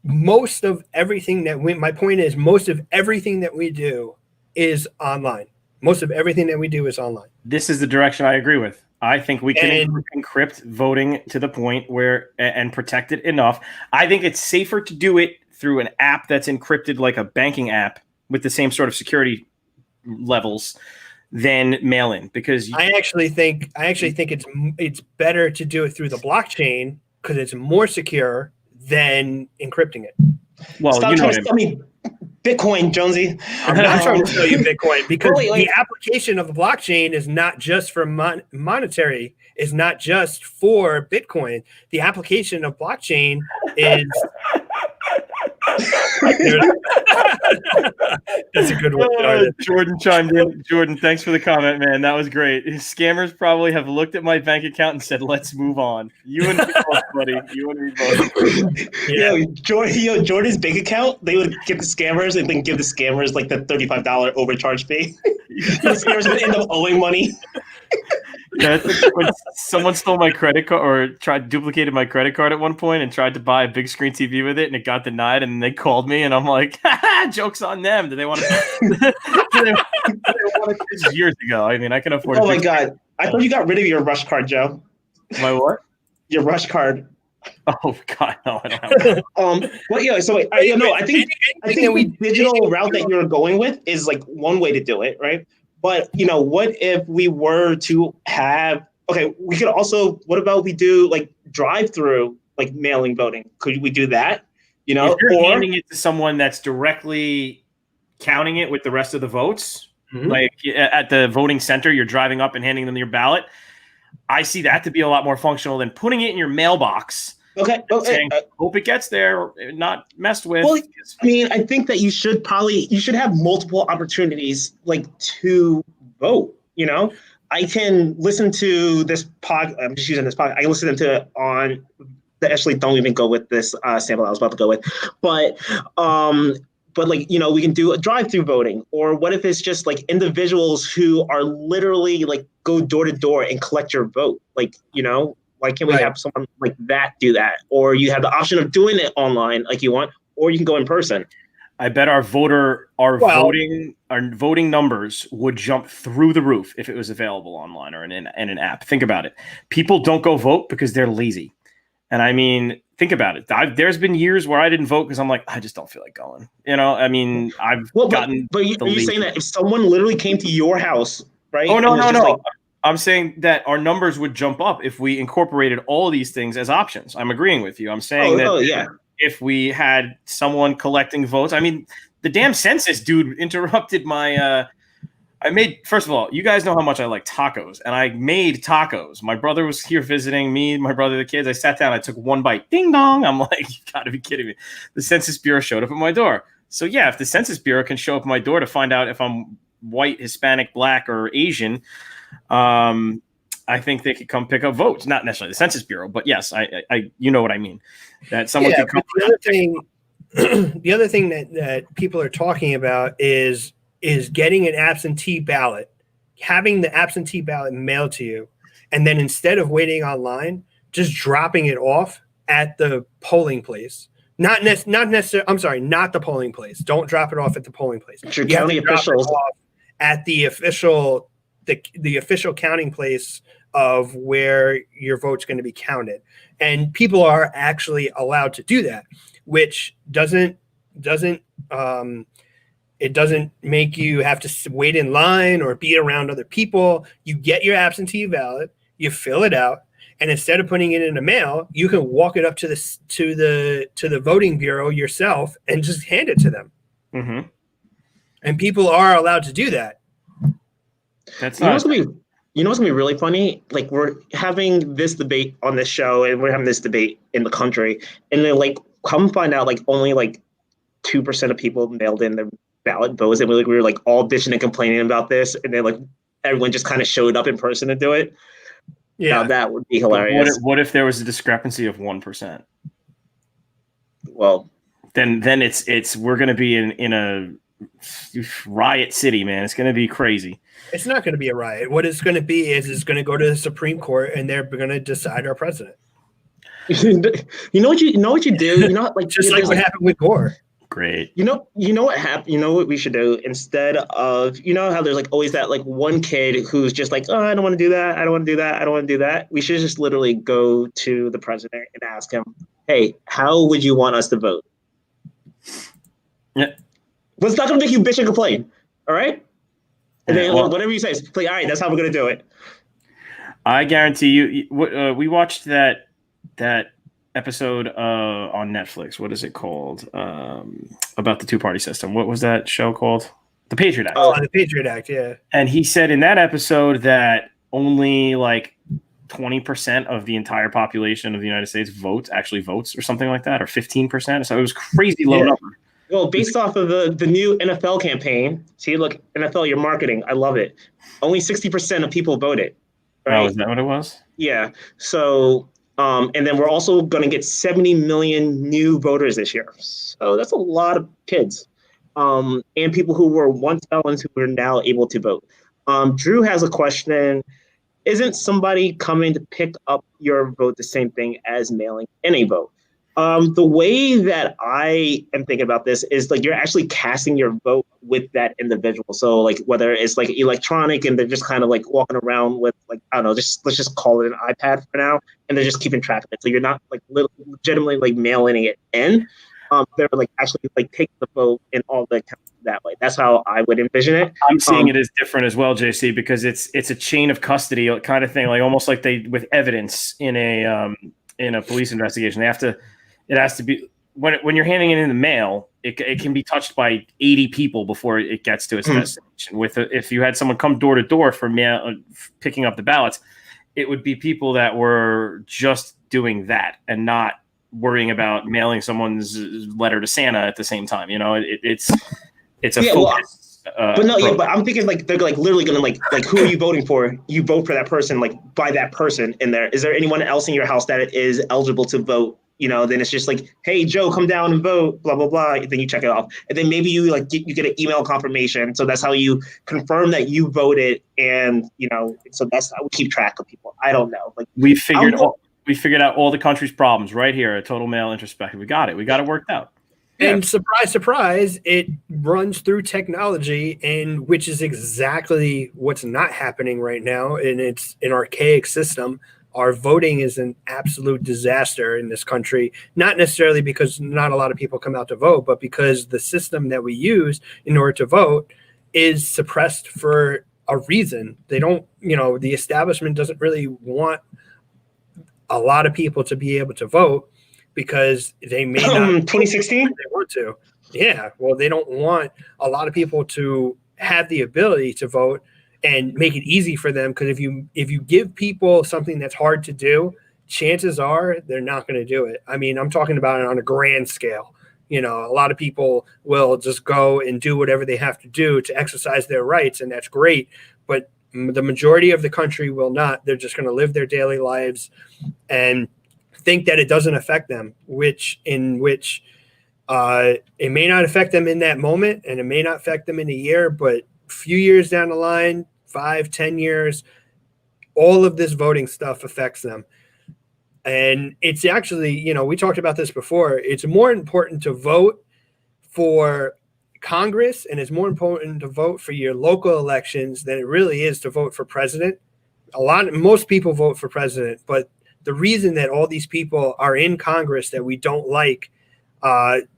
[SPEAKER 3] most of everything that my point is most of everything that we do is online. Most of everything that we do is online.
[SPEAKER 1] This is the direction I agree with. I think we can
[SPEAKER 3] And-
[SPEAKER 1] encrypt voting to the point where and protect it enough. I think it's safer to do it through an app that's encrypted like a banking app with the same sort of security levels than mail in because
[SPEAKER 3] I actually think it's better to do it through the blockchain because it's more secure than encrypting it.
[SPEAKER 1] well,
[SPEAKER 2] Stop
[SPEAKER 1] you know
[SPEAKER 2] trying
[SPEAKER 1] what
[SPEAKER 2] to
[SPEAKER 1] I
[SPEAKER 2] sell me Bitcoin, Jonesy.
[SPEAKER 3] I'm not trying to sell you Bitcoin because
[SPEAKER 2] Wait.
[SPEAKER 3] the application of the blockchain is not just for monetary, is not just for Bitcoin. The application of blockchain is that's a good one.
[SPEAKER 1] Jordan chimed in. Jordan, thanks for the comment, man. That was great. Scammers probably have looked at my bank account and said, "Let's move on." You and me both, buddy. You and me both.
[SPEAKER 3] Yeah.
[SPEAKER 2] Jordan's bank account, they would give the scammers and then give the scammers like the $35 overcharge fee. The scammers would end up owing money.
[SPEAKER 1] Yeah, it's like when someone stole my credit card or duplicated my credit card at one point and tried to buy a big screen TV with it, and it got denied. And they called me, and I'm like, "Joke's on them." Do they want to? This is years ago. I mean, I can afford.
[SPEAKER 2] Oh my god! I thought you got rid of your Rush card, Joe.
[SPEAKER 1] My what?
[SPEAKER 2] Your Rush card.
[SPEAKER 1] Oh god, no, I don't have that.
[SPEAKER 2] Well, yeah. So wait, I think the digital route that you're going with is like one way to do it, right? But what if we were to have? Okay, we could also. What about we do like drive-through, like mailing voting? Could we do that?
[SPEAKER 1] If you're
[SPEAKER 2] or
[SPEAKER 1] handing it to someone that's directly counting it with the rest of the votes, like at the voting center, you're driving up and handing them your ballot. I see that to be a lot more functional than putting it in your mailbox.
[SPEAKER 2] Okay.
[SPEAKER 1] Saying, hope it gets there, not messed with.
[SPEAKER 2] Well, I mean, I think that you should have multiple opportunities like to vote. I can listen to this I'm just using this podcast. I can listen to it on. Actually, don't even go with this sample I was about to go with, but like we can do a drive-through voting, or what if it's just like individuals who are literally like go door to door and collect your vote, like why can't we have someone like that do that? Or you have the option of doing it online like you want, or you can go in person.
[SPEAKER 1] I bet our voting numbers would jump through the roof if it was available online or in an app. Think about it. People don't go vote because they're lazy. And I mean, think about it. There's been years where I didn't vote because I'm like, I just don't feel like going. I mean, I've gotten.
[SPEAKER 2] But are you saying that if someone literally came to your house, right?
[SPEAKER 1] Oh, no. Like, I'm saying that our numbers would jump up if we incorporated all of these things as options. I'm agreeing with you. I'm saying if we had someone collecting votes, I mean, the damn census dude interrupted my. First of all, you guys know how much I like tacos, and I made tacos. My brother was here visiting me, my brother, the kids. I sat down, I took one bite, ding dong. I'm like, you gotta be kidding me. The Census Bureau showed up at my door. So yeah, if the Census Bureau can show up at my door to find out if I'm white, Hispanic, Black, or Asian, I think they could come pick up votes. Not necessarily the Census Bureau, but yes, I you know what I mean. That someone could come.
[SPEAKER 3] The other thing that people are talking about is getting an absentee ballot, having the absentee ballot mailed to you, and then instead of waiting online, just dropping it off at the polling place. Not necessarily. I'm sorry, not the polling place. Don't drop it off at the polling place.
[SPEAKER 2] Your county officials
[SPEAKER 3] at the official the official counting place of where your vote's going to be counted. And people are actually allowed to do that, which doesn't it doesn't make you have to wait in line or be around other people. You get your absentee ballot, you fill it out, and instead of putting it in the mail, you can walk it up to the voting bureau yourself and just hand it to them.
[SPEAKER 1] Mm-hmm.
[SPEAKER 3] And people are allowed to do that.
[SPEAKER 1] That's
[SPEAKER 2] You know what's gonna be really funny? Like, we're having this debate on this show, and we're having this debate in the country, and then like come find out like only like 2% of people mailed in their ballot votes, and we were like all bitching and complaining about this, and then like everyone just kind of showed up in person to do it.
[SPEAKER 3] Yeah,
[SPEAKER 2] now, that would be hilarious.
[SPEAKER 1] What if there was a discrepancy of 1%?
[SPEAKER 2] Well,
[SPEAKER 1] then it's we're gonna be in a riot city, man. It's gonna be crazy.
[SPEAKER 3] it's not going to be a riot. What it's going to be is it's going to go to the Supreme Court, and they're going to decide our president.
[SPEAKER 2] you know what you do? You know, like
[SPEAKER 3] Just like what happened with Gore.
[SPEAKER 1] Great.
[SPEAKER 2] You know what happened? You know what we should do instead of, you know how there's like always that like one kid who's just like, oh, I don't want to do that. I don't want to do that. I don't want to do that. We should just literally go to the president and ask him, hey, how would you want us to vote?
[SPEAKER 1] Yeah.
[SPEAKER 2] But it's not going to make you bitch and complain. All right. And
[SPEAKER 1] Yeah,
[SPEAKER 2] then
[SPEAKER 1] well,
[SPEAKER 2] whatever you say, it's like, all right, that's how we're going to do it.
[SPEAKER 1] I guarantee you. We watched that episode on Netflix. What is it called? About the two-party system. What was that show called? The Patriot Act.
[SPEAKER 3] Oh, the Patriot Act, yeah.
[SPEAKER 1] And he said in that episode that only like 20% of the entire population of the United States actually votes or something like that, or 15%. So it was crazy low number.
[SPEAKER 2] Well, based off of the new NFL campaign, see, look, NFL, your marketing, I love it. Only 60% of people voted. Right?
[SPEAKER 1] Oh, is that what it was?
[SPEAKER 2] Yeah. So, and then we're also going to get 70 million new voters this year. So that's a lot of kids, and people who were once felons who are now able to vote. Drew has a question. Isn't somebody coming to pick up your vote the same thing as mailing in a vote? The way that I am thinking about this is like you're actually casting your vote with that individual. So like whether it's like electronic and they're just kind of like walking around with like, I don't know, let's just call it an iPad for now, and they're just keeping track of it. So you're not like legitimately like mailing it in. They're like actually like taking the vote in all the accounts that way. That's how I would envision it.
[SPEAKER 1] I'm seeing it as different as well, JC, because it's a chain of custody kind of thing, like almost like they with evidence in a police investigation. It has to be when you're handing it in the mail. It can be touched by 80 people before it gets to its destination. If you had someone come door to door for mail, picking up the ballots, it would be people that were just doing that and not worrying about mailing someone's letter to Santa at the same time. You know, it's a focus.
[SPEAKER 2] But I'm thinking like they're like literally gonna like who are you voting for? You vote for that person, like by that person in there. Is there anyone else in your house that is eligible to vote? You know, then it's just like, hey, Joe, come down and vote, blah, blah, blah. Then you check it off. And then maybe you you get an email confirmation. So that's how you confirm that you voted. And, you know, so that's how we keep track of people. I don't know. Like we figured
[SPEAKER 1] out all the country's problems right here at Total Mail Introspective. We got it. We got it worked out.
[SPEAKER 3] And surprise, surprise, it runs through technology, and which is exactly what's not happening right now. And it's an archaic system. Our voting is an absolute disaster in this country, not necessarily because not a lot of people come out to vote, but because the system that we use in order to vote is suppressed for a reason. They don't, the establishment doesn't really want a lot of people to be able to vote because they may not.
[SPEAKER 2] 2016?
[SPEAKER 3] They want to. Yeah. Well, they don't want a lot of people to have the ability to vote and make it easy for them, because if you give people something that's hard to do, chances are they're not going to do it. I mean, I'm talking about it on a grand scale. A lot of people will just go and do whatever they have to do to exercise their rights, and that's great. But the majority of the country will not. They're just going to live their daily lives and think that it doesn't affect them, which it may not affect them in that moment, and it may not affect them in a year, but few years down the line, 5-10 years, all of this voting stuff affects them. And it's actually, we talked about this before. It's more important to vote for Congress, and it's more important to vote for your local elections than it really is to vote for president. Most people vote for president, but the reason that all these people are in Congress that we don't like,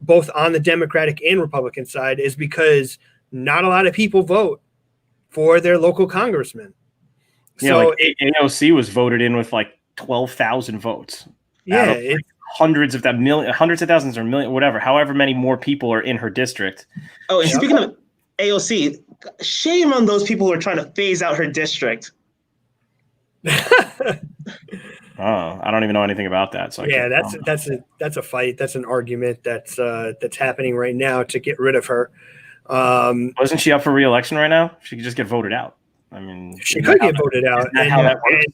[SPEAKER 3] both on the Democratic and Republican side, is because not a lot of people vote for their local congressman.
[SPEAKER 1] Yeah, so like AOC was voted in with like 12,000 votes.
[SPEAKER 3] Yeah,
[SPEAKER 1] like hundreds of thousands or million, whatever, however many more people are in her district.
[SPEAKER 2] Oh, and speaking of AOC, shame on those people who are trying to phase out her district.
[SPEAKER 1] Oh, I don't even know anything about that. So
[SPEAKER 3] yeah, that's a fight. That's an argument that's happening right now to get rid of her.
[SPEAKER 1] Wasn't she up for re-election right now? She could just get voted out. I mean,
[SPEAKER 3] she could get voted out.
[SPEAKER 1] Isn't that how that works?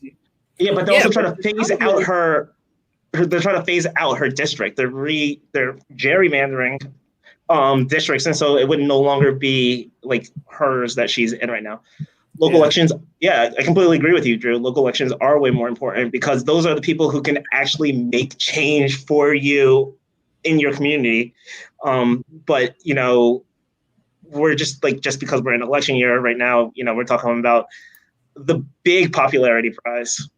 [SPEAKER 2] Yeah, but they're also trying to phase out her. They're trying to phase out her district. They're gerrymandering districts, and so it would no longer be like hers that she's in right now. Local elections, yeah, I completely agree with you, Drew. Local elections are way more important because those are the people who can actually make change for you in your community. But you know, we're just because we're in election year right now, you know, we're talking about the big popularity prize.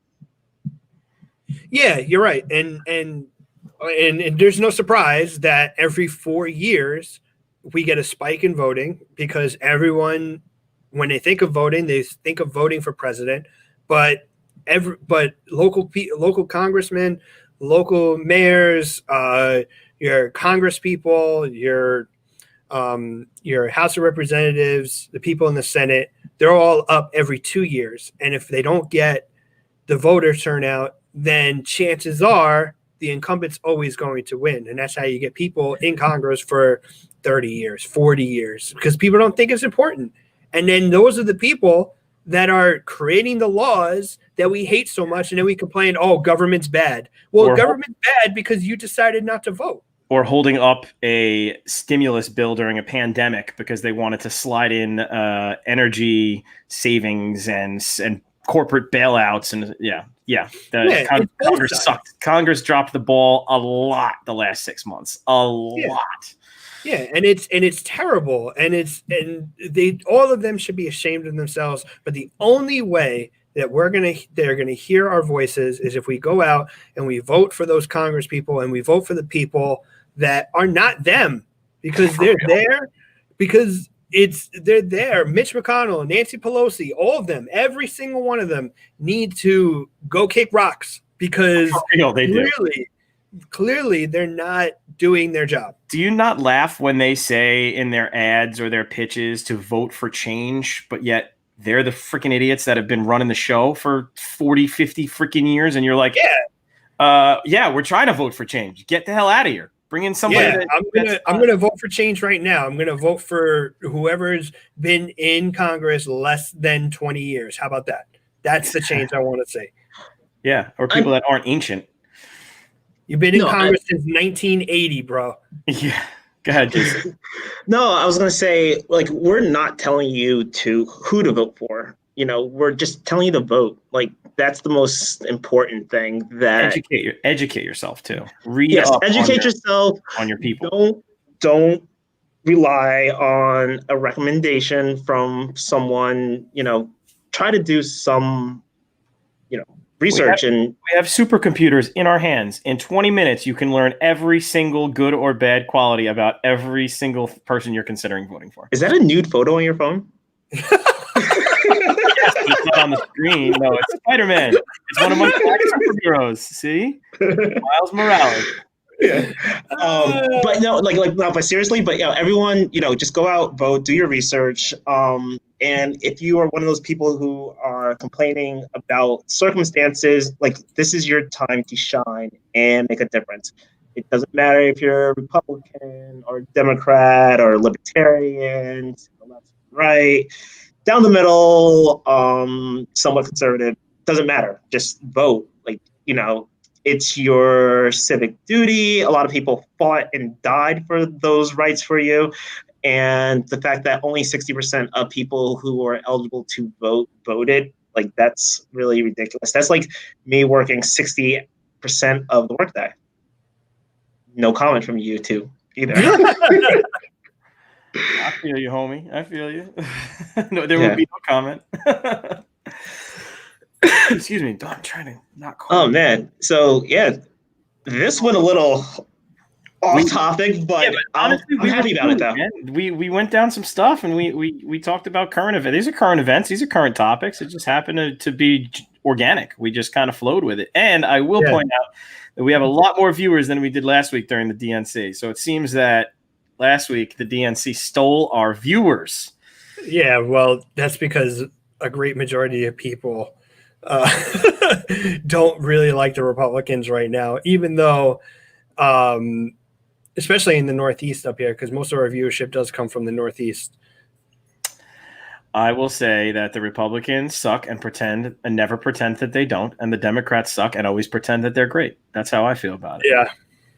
[SPEAKER 3] Yeah, you're right, and there's no surprise that every 4 years we get a spike in voting because everyone, when they think of voting, they think of voting for president, but local congressmen, local mayors, your Congress people, your House of Representatives, the people in the Senate, they're all up every 2 years, and if they don't get the voter turnout, then chances are the incumbent's always going to win. And that's how you get people in Congress for 30 years, 40 years, because people don't think it's important. And then those are the people that are creating the laws that we hate so much. And then we complain, oh, government's bad. Well, government's bad because you decided not to vote.
[SPEAKER 1] Or holding up a stimulus bill during a pandemic because they wanted to slide in energy savings and corporate bailouts. And Congress sucked. Congress dropped the ball a lot the last 6 months. A lot.
[SPEAKER 3] Yeah, and it's terrible, and they all of them should be ashamed of themselves. But the only way that they're gonna hear our voices is if we go out and we vote for those Congress people and we vote for the people that are not them, because they're there because they're there. Mitch McConnell, Nancy Pelosi, all of them, every single one of them need to go kick rocks because clearly they're not doing their job.
[SPEAKER 1] Do you not laugh when they say in their ads or their pitches to vote for change, but yet they're the freaking idiots that have been running the show for 40, 50 freaking years? And you're like, we're trying to vote for change. Get the hell out of here. Bring in somebody.
[SPEAKER 3] I'm gonna vote for change right now. I'm gonna vote for whoever's been in Congress less than 20 years. How about that? That's the change I want to see.
[SPEAKER 1] Yeah, or people that aren't ancient.
[SPEAKER 3] You've been in Congress since 1980, bro.
[SPEAKER 1] Yeah. Go ahead, Jason.
[SPEAKER 2] No, I was gonna say, like, we're not telling you who to vote for. You know, we're just telling you to vote. Like, that's the most important thing. That
[SPEAKER 1] educate yourself too.
[SPEAKER 2] Educate yourself
[SPEAKER 1] on your people.
[SPEAKER 2] Don't rely on a recommendation from someone. You know, try to do some, research. We
[SPEAKER 1] have supercomputers in our hands. In 20 minutes, you can learn every single good or bad quality about every single person you're considering voting for.
[SPEAKER 2] Is that a nude photo on your phone?
[SPEAKER 1] Yes, but it's not on the screen. No, it's Spider-Man. It's one of my superheroes. See? Miles Morales.
[SPEAKER 2] Yeah. But seriously, everyone, just go out, vote, do your research. And if you are one of those people who are complaining about circumstances, this is your time to shine and make a difference. It doesn't matter if you're Republican or Democrat or Libertarian, left, right, down the middle, somewhat conservative. Doesn't matter. Just vote. It's your civic duty. A lot of people fought and died for those rights for you. And the fact that only 60% of people who are eligible to vote voted, that's really ridiculous. That's like me working 60% of the workday. No comment from you two either.
[SPEAKER 1] I feel you, homie. I feel you. No, there
[SPEAKER 2] Yeah.
[SPEAKER 1] would be no comment. Excuse me. I'm trying to not call.
[SPEAKER 2] Oh man. So yeah, this went a little off topic, but
[SPEAKER 1] honestly,
[SPEAKER 2] I'm
[SPEAKER 1] we were
[SPEAKER 2] happy about it
[SPEAKER 1] smooth,
[SPEAKER 2] though.
[SPEAKER 1] man. We went down some stuff and we talked about current events. These are current events. These are current topics. It just happened to be organic. We just kind of flowed with it. And I will point out that we have a lot more viewers than we did last week during the DNC. So it seems that last week the DNC stole our viewers.
[SPEAKER 3] Yeah, well, that's because a great majority of people don't really like the Republicans right now, even though, especially in the Northeast up here, because most of our viewership does come from the Northeast.
[SPEAKER 1] I will say that the Republicans suck and never pretend that they don't, and the Democrats suck and always pretend that they're great. That's how I feel about it.
[SPEAKER 3] Yeah.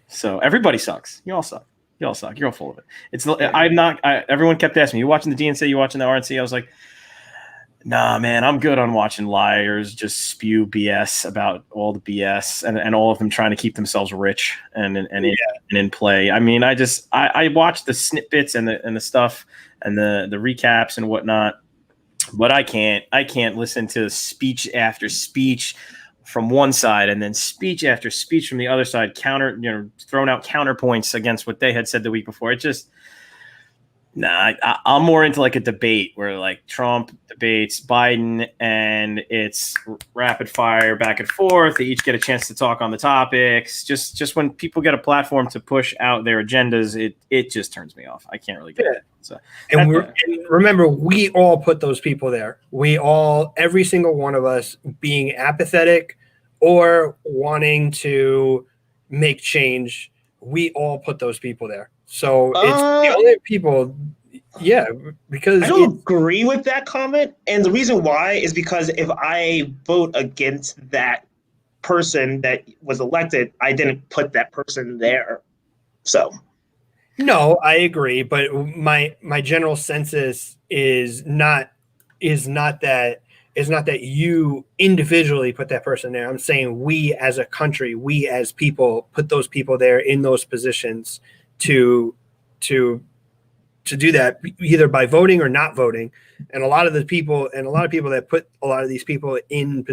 [SPEAKER 1] So everybody sucks. You all suck. You all suck. You're all full of it. I'm not. Everyone kept asking me, "You watching the DNC? You watching the RNC?" I was like, "Nah, man. I'm good on watching liars just spew BS about all the BS and all of them trying to keep themselves rich and in play. I mean, I watch the snippets and the stuff and the recaps and whatnot, but I can't listen to speech after speech from one side and then speech after speech from the other side, throwing out counterpoints against what they had said the week before. It just, I'm more into like a debate where like Trump debates Biden and it's rapid fire back and forth. They each get a chance to talk on the topics. Just when people get a platform to push out their agendas, it just turns me off. I can't really get it. So,
[SPEAKER 3] and remember, we all put those people there. Every single one of us being apathetic or wanting to make change, we all put those people there. So it's the only people, because
[SPEAKER 2] I don't agree with that comment. And the reason why is because if I vote against that person that was elected, I didn't put that person there. So
[SPEAKER 3] no, I agree, but my general census is not that you individually put that person there. I'm saying we as a country, we as people put those people there in those positions to do that either by voting or not voting. And a lot of people that put a lot of these people in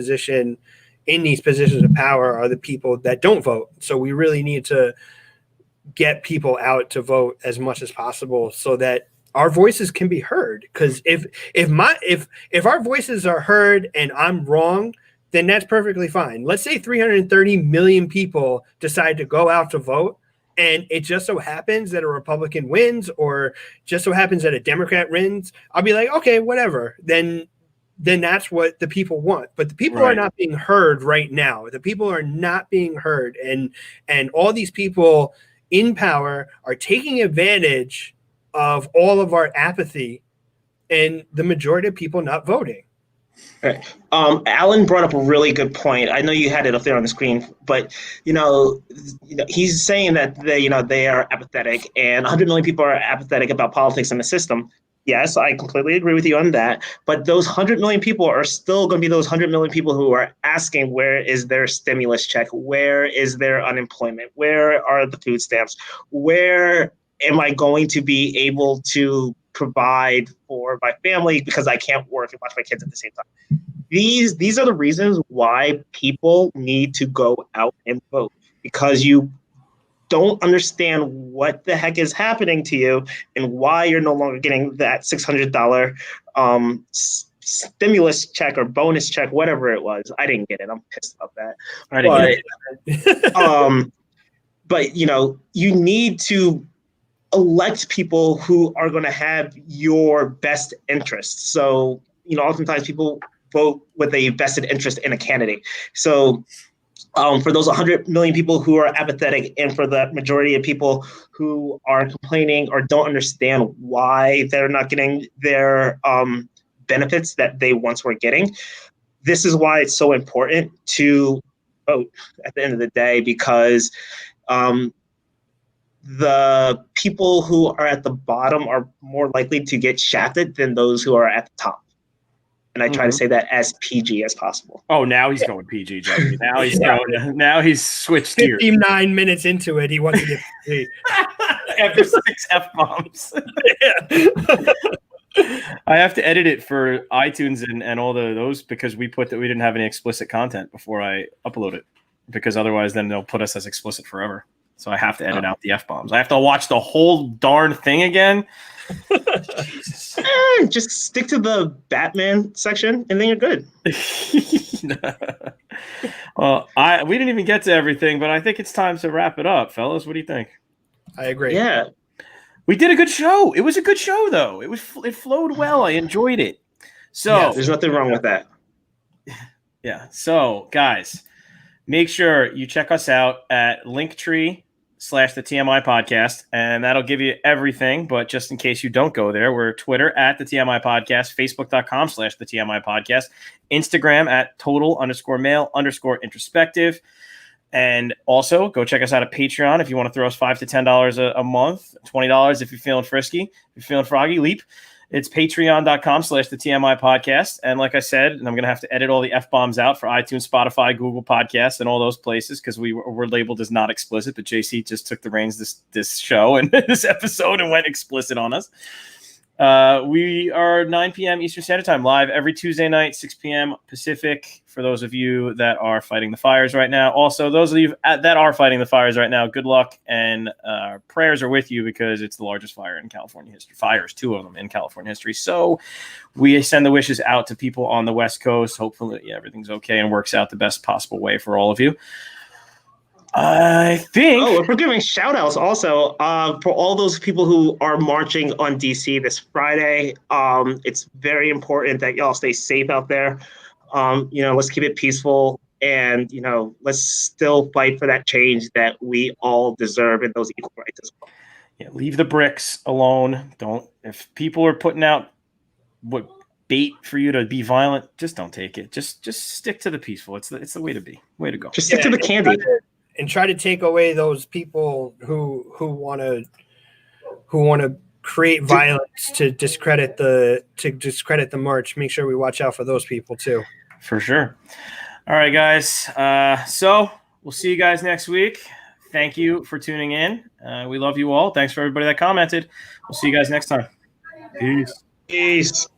[SPEAKER 3] these positions of power are the people that don't vote. So we really need to get people out to vote as much as possible so that our voices can be heard. Because if our voices are heard and I'm wrong, then that's perfectly fine. Let's say 330 million people decide to go out to vote, and it just so happens that a Republican wins or just so happens that a Democrat wins. I'll be like, okay, whatever. Then that's what the people want. But the people are not being heard right now. The people are not being heard. And all these people in power are taking advantage of all of our apathy and the majority of people not voting.
[SPEAKER 2] Right. Alan brought up a really good point. I know you had it up there on the screen, but he's saying that they are apathetic, and 100 million people are apathetic about politics and the system. Yes, I completely agree with you on that. But those 100 million people are still going to be those 100 million people who are asking, where is their stimulus check? Where is their unemployment? Where are the food stamps? Where am I going to be able to provide for my family because I can't work and watch my kids at the same time? These are the reasons why people need to go out and vote, because you don't understand what the heck is happening to you and why you're no longer getting that $600 stimulus check or bonus check, whatever it was. I didn't get it. I'm pissed about that. But you need to elect people who are going to have your best interests. So, oftentimes people vote with a vested interest in a candidate. So for those 100 million people who are apathetic and for the majority of people who are complaining or don't understand why they're not getting their benefits that they once were getting, this is why it's so important to vote at the end of the day, because the people who are at the bottom are more likely to get shafted than those who are at the top. And I try to say that as PG as possible.
[SPEAKER 1] Oh, now he's going PG, Jeffrey. Now he's switched gears.
[SPEAKER 3] 59 minutes into it, he wants to get PG.
[SPEAKER 1] after 6 F-bombs. I have to edit it for iTunes and all those because we put that we didn't have any explicit content before I upload it, because otherwise then they'll put us as explicit forever. So I have to edit out the F-bombs. I have to watch the whole darn thing again. Jesus.
[SPEAKER 2] Just stick to the Batman section and then you're good.
[SPEAKER 1] Well, we didn't even get to everything, but I think it's time to wrap it up, fellas. What do you think?
[SPEAKER 3] I agree.
[SPEAKER 2] Yeah.
[SPEAKER 1] We did a good show. It was a good show, though. It flowed well. I enjoyed it. So
[SPEAKER 2] there's nothing wrong with that.
[SPEAKER 1] Yeah. So, guys, make sure you check us out at Linktree /the TMI podcast, and that'll give you everything. But just in case you don't go there, we're Twitter at the TMI podcast, Facebook.com /the TMI podcast, Instagram at total_male_introspective. And also go check us out at Patreon if you want to throw us $5 to $10 a month, $20 if you're feeling frisky, if you're feeling froggy, leap. It's patreon.com /the TMI podcast. And like I said, and I'm going to have to edit all the F-bombs out for iTunes, Spotify, Google Podcasts, and all those places because we're labeled as not explicit, but JC just took the reins this show and this episode and went explicit on us. We are 9 p.m. Eastern Standard Time, live every Tuesday night, 6 p.m. Pacific, for those of you that are fighting the fires right now. Also, those of you that are fighting the fires right now, good luck, and prayers are with you because it's the largest fire in California history. Fires, 2 of them in California history. So we send the wishes out to people on the West Coast. Hopefully everything's okay and works out the best possible way for all of you. I think.
[SPEAKER 2] Oh, we're giving shout outs also for all those people who are marching on DC this Friday. It's very important that y'all stay safe out there. Let's keep it peaceful and, let's still fight for that change that we all deserve and those equal rights as well.
[SPEAKER 1] Yeah, leave the bricks alone. If people are putting out bait for you to be violent, just don't take it. Just stick to the peaceful. It's the way to be. Way to go.
[SPEAKER 2] Just stick to the candy.
[SPEAKER 3] And try to take away those people who want to create violence to discredit the march. Make sure we watch out for those people too.
[SPEAKER 1] For sure. All right, guys. So we'll see you guys next week. Thank you for tuning in. We love you all. Thanks for everybody that commented. We'll see you guys next time. Peace.
[SPEAKER 2] Peace.